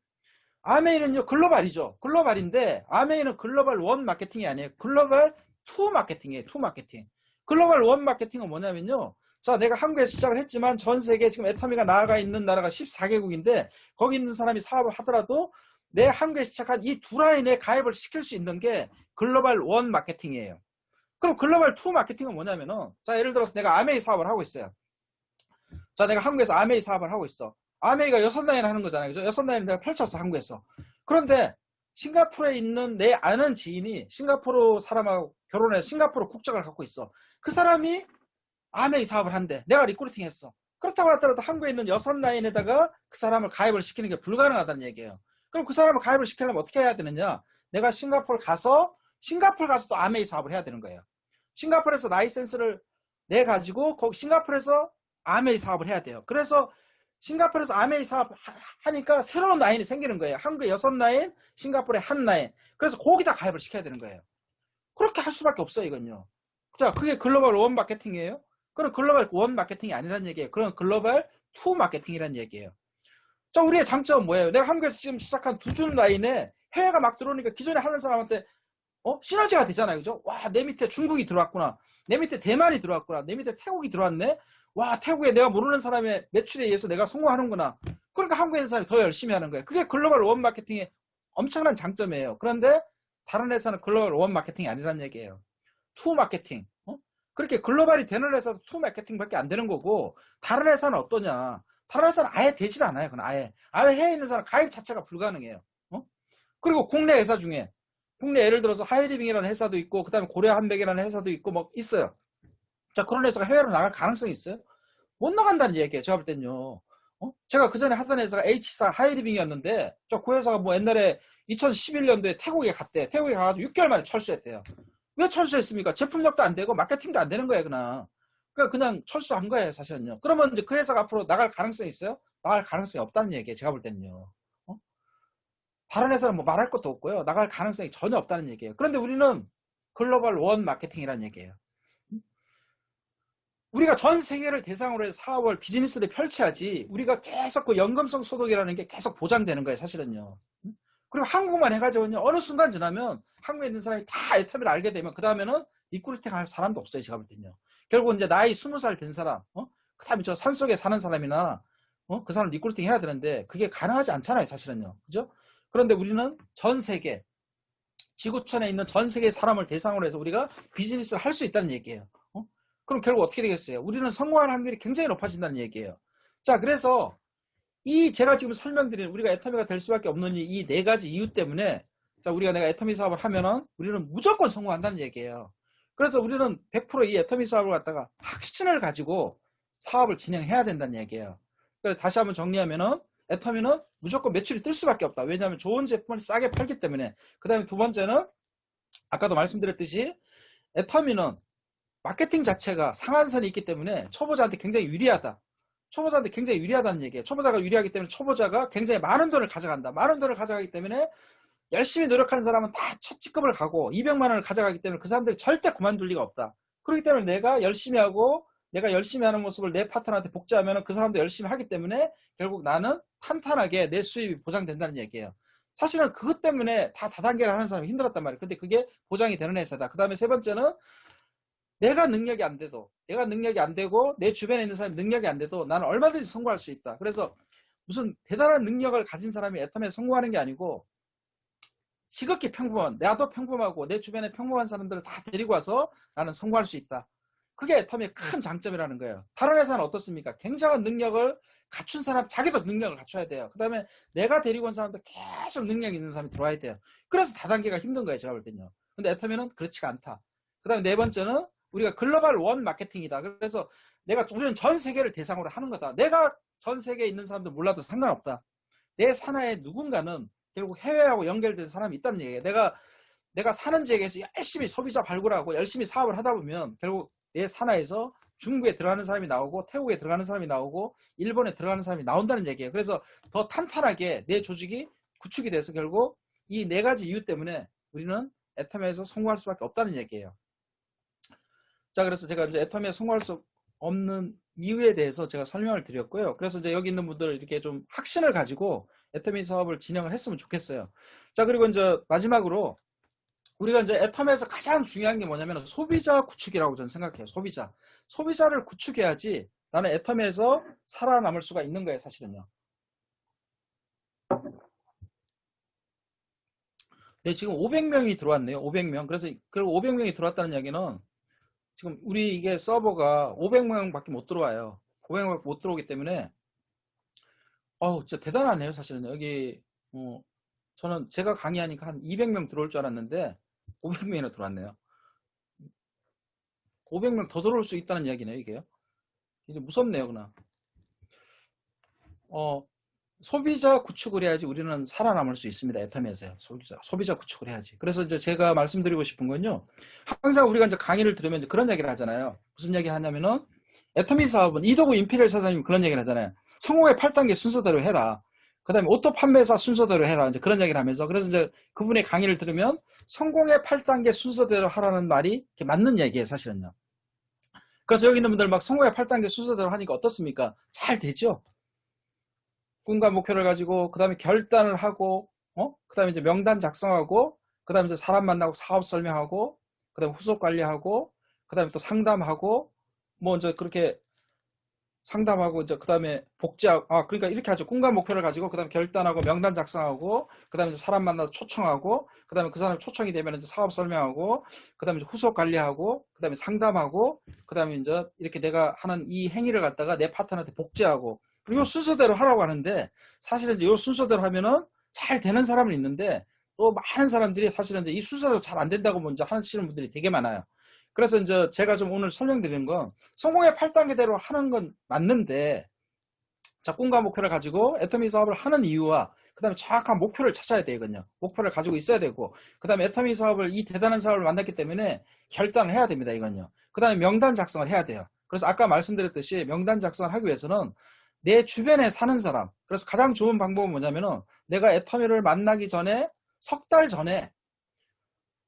아메이는요, 글로벌이죠. 글로벌인데, 아메이는 글로벌 원 마케팅이 아니에요. 글로벌 투 마케팅이에요, 투 마케팅. 글로벌 원 마케팅은 뭐냐면요. 자, 내가 한국에서 시작을 했지만 전 세계 지금 애터미가 나아가 있는 나라가 14개국인데, 거기 있는 사람이 사업을 하더라도 내 한국에서 시작한 이 두 라인에 가입을 시킬 수 있는 게 글로벌 원 마케팅이에요. 그럼 글로벌 투 마케팅은 뭐냐면은, 자, 예를 들어서 내가 아메이 사업을 하고 있어요. 자, 내가 한국에서 아메이 사업을 하고 있어. 아메이가 6라인 하는 거잖아요. 그죠? 6라인을 내가 펼쳤어, 한국에서. 그런데 싱가포르에 있는 내 아는 지인이 싱가포르 사람하고 결혼해서 싱가포르 국적을 갖고 있어. 그 사람이 아메이 사업을 한대. 내가 리크루팅 했어. 그렇다고 하더라도 한국에 있는 6라인에다가 그 사람을 가입을 시키는 게 불가능하다는 얘기예요. 그럼 그 사람을 가입을 시키려면 어떻게 해야 되느냐? 내가 싱가포르 가서 또 아메이 사업을 해야 되는 거예요. 싱가포르에서 라이센스를 내 가지고 싱가포르에서 아메이 사업을 해야 돼요. 그래서 싱가포르에서 아메이 사업 하니까 새로운 라인이 생기는 거예요. 한국에 6라인, 싱가포르에 1라인. 그래서 거기다 가입을 시켜야 되는 거예요. 그렇게 할 수밖에 없어요, 이건요. 자, 그게 글로벌 원 마케팅이에요? 그럼 글로벌 원 마케팅이 아니라는 얘기예요. 그럼 글로벌 투 마케팅이라는 얘기예요. 자, 우리의 장점은 뭐예요? 내가 한국에서 지금 시작한 두 줄 라인에 해외가 막 들어오니까 기존에 하는 사람한테 시너지가 되잖아요. 그죠? 와, 내 밑에 중국이 들어왔구나. 내 밑에 대만이 들어왔구나. 내 밑에 태국이 들어왔네. 와, 태국에 내가 모르는 사람의 매출에 의해서 내가 성공하는구나. 그러니까 한국에 있는 사람이 더 열심히 하는 거예요. 그게 글로벌 원 마케팅의 엄청난 장점이에요. 그런데 다른 회사는 글로벌 원 마케팅이 아니라는 얘기예요. 투 마케팅. 그렇게 글로벌이 되는 회사도 투 마케팅밖에 안 되는 거고, 다른 회사는 어떠냐? 다른 회사는 아예 되질 않아요. 그건 아예 해외에 있는 사람 가입 자체가 불가능해요. 그리고 국내 회사 중에 국내 예를 들어서 하이리빙이라는 회사도 있고, 그 다음에 고려 한백이라는 회사도 있고 뭐 있어요. 자, 그런 회사가 해외로 나갈 가능성이 있어요? 못 나간다는 얘기예요. 제가 볼 땐요. 제가 그 전에 하던 회사가 H사 하이리빙이었는데, 그 회사가 뭐 옛날에 2011년도에 태국에 갔대. 태국에 가가지고 6개월 만에 철수했대요. 왜 철수했습니까? 제품력도 안 되고 마케팅도 안 되는 거예요, 그냥. 그냥 철수한 거예요, 사실은요. 그러면 이제 그 회사가 앞으로 나갈 가능성이 있어요? 나갈 가능성이 없다는 얘기예요, 제가 볼 때는요. 다른 회사는 뭐 말할 것도 없고요. 나갈 가능성이 전혀 없다는 얘기예요. 그런데 우리는 글로벌 원 마케팅이라는 얘기예요. 우리가 전 세계를 대상으로 해서 사업을, 비즈니스를 펼쳐야지 우리가 계속 그 연금성 소득이라는 게 계속 보장되는 거예요, 사실은요. 그리고 한국만 해가지고요, 어느 순간 지나면 한국에 있는 사람이 다 애터미를 알게 되면 그 다음에는 리크루팅 할 사람도 없어요, 제가 볼 때는요. 결국 이제 나이 20살 된 사람, 그 다음에 저 산속에 사는 사람이나 그 사람 리크루팅 해야 되는데 그게 가능하지 않잖아요, 사실은요. 그죠? 그런데 우리는 전 세계, 지구촌에 있는 전 세계 사람을 대상으로 해서 우리가 비즈니스를 할 수 있다는 얘기예요. 그럼 결국 어떻게 되겠어요? 우리는 성공할 확률이 굉장히 높아진다는 얘기예요. 자, 그래서 이 제가 지금 설명드린 우리가 애터미가 될 수밖에 없는 이 네 가지 이유 때문에, 자, 내가 애터미 사업을 하면은 우리는 무조건 성공한다는 얘기예요. 그래서 우리는 100% 이 애터미 사업을 갖다가 확신을 가지고 사업을 진행해야 된다는 얘기예요. 그래서 다시 한번 정리하면은 애터미는 무조건 매출이 뜰 수밖에 없다. 왜냐하면 좋은 제품을 싸게 팔기 때문에. 그 다음에 두 번째는 아까도 말씀드렸듯이 애터미는 마케팅 자체가 상한선이 있기 때문에 초보자한테 굉장히 유리하다. 초보자한테 굉장히 유리하다는 얘기예요. 초보자가 유리하기 때문에 초보자가 굉장히 많은 돈을 가져간다. 많은 돈을 가져가기 때문에 열심히 노력하는 사람은 다 첫 직급을 가고 200만 원을 가져가기 때문에 그 사람들이 절대 그만둘 리가 없다. 그렇기 때문에 내가 열심히 하고 내가 열심히 하는 모습을 내 파트너한테 복제하면 그 사람도 열심히 하기 때문에 결국 나는 탄탄하게 내 수입이 보장된다는 얘기예요. 사실은 그것 때문에 다 다단계를 하는 사람이 힘들었단 말이에요. 근데 그게 보장이 되는 회사다. 그 다음에 세 번째는 내가 능력이 안 되고 내 주변에 있는 사람이 능력이 안 돼도 나는 얼마든지 성공할 수 있다. 그래서 무슨 대단한 능력을 가진 사람이 애텀에 성공하는 게 아니고 지극히 평범한, 나도 평범하고 내 주변에 평범한 사람들을 다 데리고 와서 나는 성공할 수 있다. 그게 애텀의 큰 장점이라는 거예요. 다른 회사는 어떻습니까? 굉장한 능력을 갖춘 사람, 자기도 능력을 갖춰야 돼요. 그 다음에 내가 데리고 온 사람도 계속 능력 있는 사람이 들어와야 돼요. 그래서 다단계가 힘든 거예요, 제가 볼 때는요. 근데 애텀에는 그렇지가 않다. 그 다음에 네 번째는 우리가 글로벌 원 마케팅이다. 그래서 우리는 전 세계를 대상으로 하는 거다. 내가 전 세계에 있는 사람들 몰라도 상관없다. 내 산하에 누군가는 결국 해외하고 연결된 사람이 있다는 얘기예요. 내가 사는 지역에서 열심히 소비자 발굴하고 열심히 사업을 하다 보면 결국 내 산하에서 중국에 들어가는 사람이 나오고 태국에 들어가는 사람이 나오고 일본에 들어가는 사람이 나온다는 얘기예요. 그래서 더 탄탄하게 내 조직이 구축이 돼서 결국 이 네 가지 이유 때문에 우리는 애텀에서 성공할 수밖에 없다는 얘기예요. 자, 그래서 제가 이제 애텀에 성공할 수 없는 이유에 대해서 제가 설명을 드렸고요. 그래서 이제 여기 있는 분들 이렇게 좀 확신을 가지고 애터미 사업을 진행을 했으면 좋겠어요. 자, 그리고 이제 마지막으로 우리가 이제 애텀에서 가장 중요한 게 뭐냐면 소비자 구축이라고 저는 생각해요. 소비자를 구축해야지 나는 애텀에서 살아남을 수가 있는 거예요, 사실은요. 네, 지금 500명이 들어왔네요. 500명. 그래서 그 500명이 들어왔다는 얘기는 지금 우리 이게 서버가 500명밖에 못 들어와요. 500명밖에 못 들어오기 때문에 진짜 대단하네요, 사실은. 여기 저는 제가 강의하니까 한 200명 들어올 줄 알았는데 500명이나 들어왔네요. 500명 더 들어올 수 있다는 이야기네요, 이게요. 이제 무섭네요, 그나. 소비자 구축을 해야지 우리는 살아남을 수 있습니다. 애텀에서요. 소비자 구축을 해야지. 그래서 이제 제가 말씀드리고 싶은 건요. 항상 우리가 이제 강의를 들으면 이제 그런 얘기를 하잖아요. 무슨 얘기 하냐면은 애터미 사업은 이도구 임페리얼 사장님 그런 얘기를 하잖아요. 성공의 8단계 순서대로 해라. 그 다음에 오토 판매사 순서대로 해라. 이제 그런 얘기를 하면서 그래서 이제 그분의 강의를 들으면 성공의 8단계 순서대로 하라는 말이 맞는 얘기예요, 사실은요. 그래서 여기 있는 분들 막 성공의 8단계 순서대로 하니까 어떻습니까? 잘 되죠? 꿈과 목표를 가지고 그 다음에 결단을 하고 그 다음에 이제 명단 작성하고 그 다음에 이제 사람 만나고 사업 설명하고 그 다음에 후속 관리하고 그 다음에 또 상담하고 뭐 이제 그렇게 상담하고 이제 그 다음에 복제하고 그러니까 이렇게 하죠. 꿈과 목표를 가지고 그 다음에 결단하고 명단 작성하고 그 다음에 이제 사람 만나서 초청하고 그 다음에 그 사람 초청이 되면 이제 사업 설명하고 그 다음에 후속 관리하고 그 다음에 상담하고 그 다음에 이제 이렇게 내가 하는 이 행위를 갖다가 내 파트너한테 복제하고 이 순서대로 하라고 하는데 사실은 이제 이 순서대로 하면은 잘 되는 사람은 있는데 또 많은 사람들이 사실은 이제 이 순서대로 잘 안 된다고 먼저 하시는 분들이 되게 많아요. 그래서 이제 제가 좀 오늘 설명드리는 건 성공의 8단계대로 하는 건 맞는데 자, 꿈과 목표를 가지고 애터미 사업을 하는 이유와 그 다음에 정확한 목표를 찾아야 되거든요. 목표를 가지고 있어야 되고 그 다음에 애터미 사업을 이 대단한 사업을 만났기 때문에 결단을 해야 됩니다. 이건요. 그 다음에 명단 작성을 해야 돼요. 그래서 아까 말씀드렸듯이 명단 작성을 하기 위해서는 내 주변에 사는 사람, 그래서 가장 좋은 방법은 뭐냐면은 내가 애터미를 만나기 전에 석 달 전에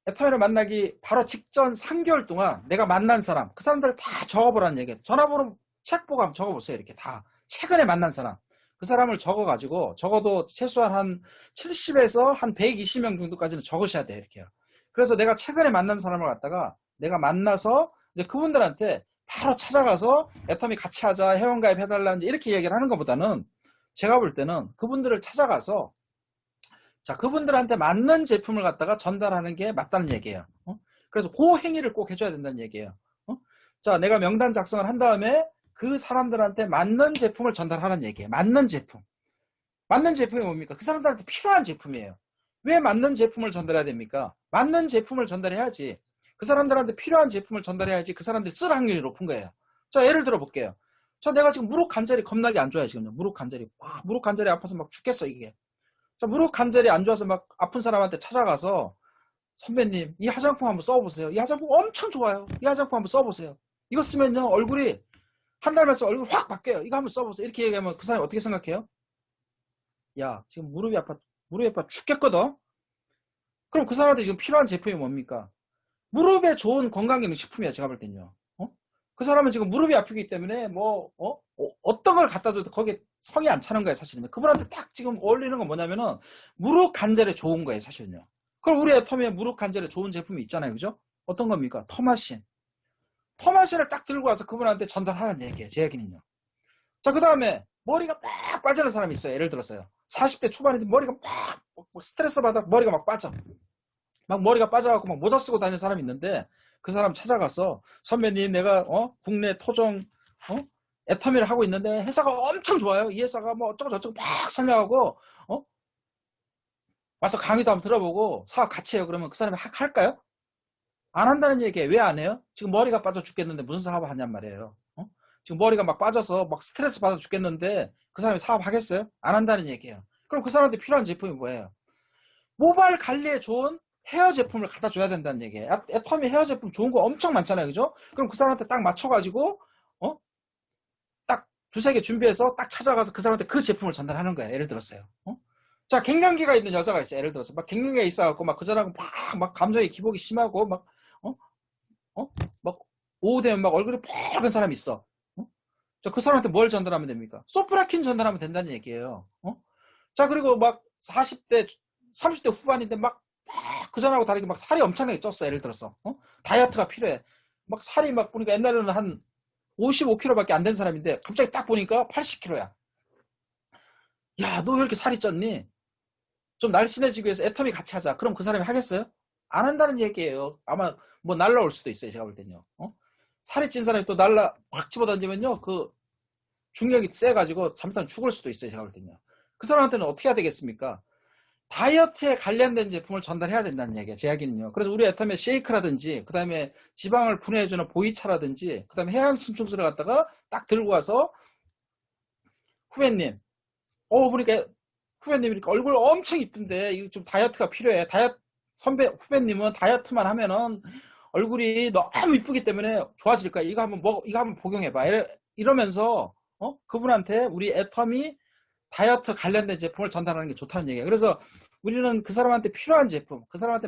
애터미를 만나기 바로 직전 3개월 동안 내가 만난 사람, 그 사람들을 다 적어보라는 얘기예요. 전화번호 책 보고 한번 적어보세요. 이렇게 다 최근에 만난 사람, 그 사람을 적어가지고 적어도 최소한 한 70에서 한 120명 정도까지는 적으셔야 돼요. 이렇게요. 그래서 내가 최근에 만난 사람을 갖다가 내가 만나서 이제 그분들한테 바로 찾아가서 애터미 같이 하자, 회원가입 해달라 이렇게 얘기를 하는 것보다는 제가 볼 때는 그분들을 찾아가서 자, 그분들한테 맞는 제품을 갖다가 전달하는 게 맞다는 얘기예요. 그래서 그 행위를 꼭 해줘야 된다는 얘기예요. 자, 내가 명단 작성을 한 다음에 그 사람들한테 맞는 제품을 전달하는 얘기예요. 맞는 제품. 맞는 제품이 뭡니까? 그 사람들한테 필요한 제품이에요. 왜 맞는 제품을 전달해야 됩니까? 맞는 제품을 전달해야지. 그 사람들한테 필요한 제품을 전달해야지 그 사람들이 쓸 확률이 높은 거예요. 자, 예를 들어 볼게요. 자, 내가 지금 무릎 관절이 겁나게 안 좋아요, 지금요. 무릎 관절이. 무릎 관절이 아파서 막 죽겠어, 이게. 자, 무릎 관절이 안 좋아서 막 아픈 사람한테 찾아가서 선배님, 이 화장품 한번 써보세요. 이 화장품 엄청 좋아요. 이 화장품 한번 써보세요. 이거 쓰면요, 얼굴이 한 달만 쓰면 얼굴 확 바뀌어요. 이거 한번 써보세요. 이렇게 얘기하면 그 사람이 어떻게 생각해요? 야, 지금 무릎이 아파 죽겠거든? 그럼 그 사람한테 지금 필요한 제품이 뭡니까? 무릎에 좋은 건강기능식품이야, 제가 볼 땐요. 그 사람은 지금 무릎이 아프기 때문에 어떤 걸 갖다 줘도 거기에 성이 안 차는 거예요, 사실은요. 그분한테 딱 지금 어울리는 건 뭐냐면은 무릎 관절에 좋은 거예요, 사실은요. 그럼 우리 애터미에 무릎 관절에 좋은 제품이 있잖아요, 그죠? 어떤 겁니까? 터마신. 터마신을 딱 들고 와서 그분한테 전달하는 얘기예요, 제 얘기는요. 자, 그 다음에 머리가 막 빠지는 사람이 있어요. 예를 들어서요. 40대 초반인데 머리가 막 스트레스 받아 머리가 막 빠져. 막 머리가 빠져갖고 막 모자 쓰고 다니는 사람이 있는데 그 사람 찾아가서 선배님 내가 국내 토종 애터미를 하고 있는데 회사가 엄청 좋아요. 이 회사가 뭐 어쩌고 저쩌고 막 설명하고 와서 강의도 한번 들어보고 사업 같이 해요. 그러면 그 사람이 할까요? 안 한다는 얘기예요. 왜 안 해요? 지금 머리가 빠져 죽겠는데 무슨 사업을 하냔 말이에요. 지금 머리가 막 빠져서 막 스트레스 받아 죽겠는데 그 사람이 사업 하겠어요? 안 한다는 얘기예요. 그럼 그 사람한테 필요한 제품이 뭐예요? 모발 관리에 좋은 헤어 제품을 갖다 줘야 된다는 얘기예요. 애터미 헤어 제품 좋은 거 엄청 많잖아요. 그죠? 그럼 그 사람한테 딱 맞춰가지고 딱 두세 개 준비해서 딱 찾아가서 그 사람한테 그 제품을 전달하는 거예요. 예를 들었어요. 자, 갱년기가 있는 여자가 있어요. 예를 들어서 막 갱년기가 있어갖고 막 그 사람하고 막 감정의 기복이 심하고 막 오후 되면 막 얼굴이 붉은 사람이 있어. 자, 그 사람한테 뭘 전달하면 됩니까? 소프라킨 전달하면 된다는 얘기예요. 자, 그리고 막 40대, 30대 후반인데 막 그전하고 다르게 막 살이 엄청나게 쪘어. 예를 들어서. 다이어트가 필요해. 막 살이 막 보니까 옛날에는 한 55kg밖에 안 된 사람인데 갑자기 딱 보니까 80kg야. 야, 너 왜 이렇게 살이 쪘니? 좀 날씬해지기 위해서 애터미 같이 하자. 그럼 그 사람이 하겠어요? 안 한다는 얘기예요. 아마 뭐 날라올 수도 있어요. 제가 볼 때는요. 살이 찐 사람이 또 확 집어던지면요. 그 중력이 세가지고 잘못하면 죽을 수도 있어요. 제가 볼 때는요. 그 사람한테는 어떻게 해야 되겠습니까? 다이어트에 관련된 제품을 전달해야 된다는 얘기예요. 제 이야기는요. 그래서 우리 애터미 쉐이크라든지 그 다음에 지방을 분해해주는 보이차라든지 그 다음에 해양심충수를 갖다가 딱 들고 와서 후배님 보니까 후배님 이렇게 얼굴 엄청 이쁜데 이거 좀 다이어트가 필요해. 후배님은 다이어트만 하면은 얼굴이 너무 이쁘기 때문에 좋아질 거야. 이거 한번 복용해봐. 이러면서 그분한테 우리 애터미 다이어트 관련된 제품을 전달하는 게 좋다는 얘기예요. 그래서 우리는 그 사람한테 필요한 제품, 그 사람한테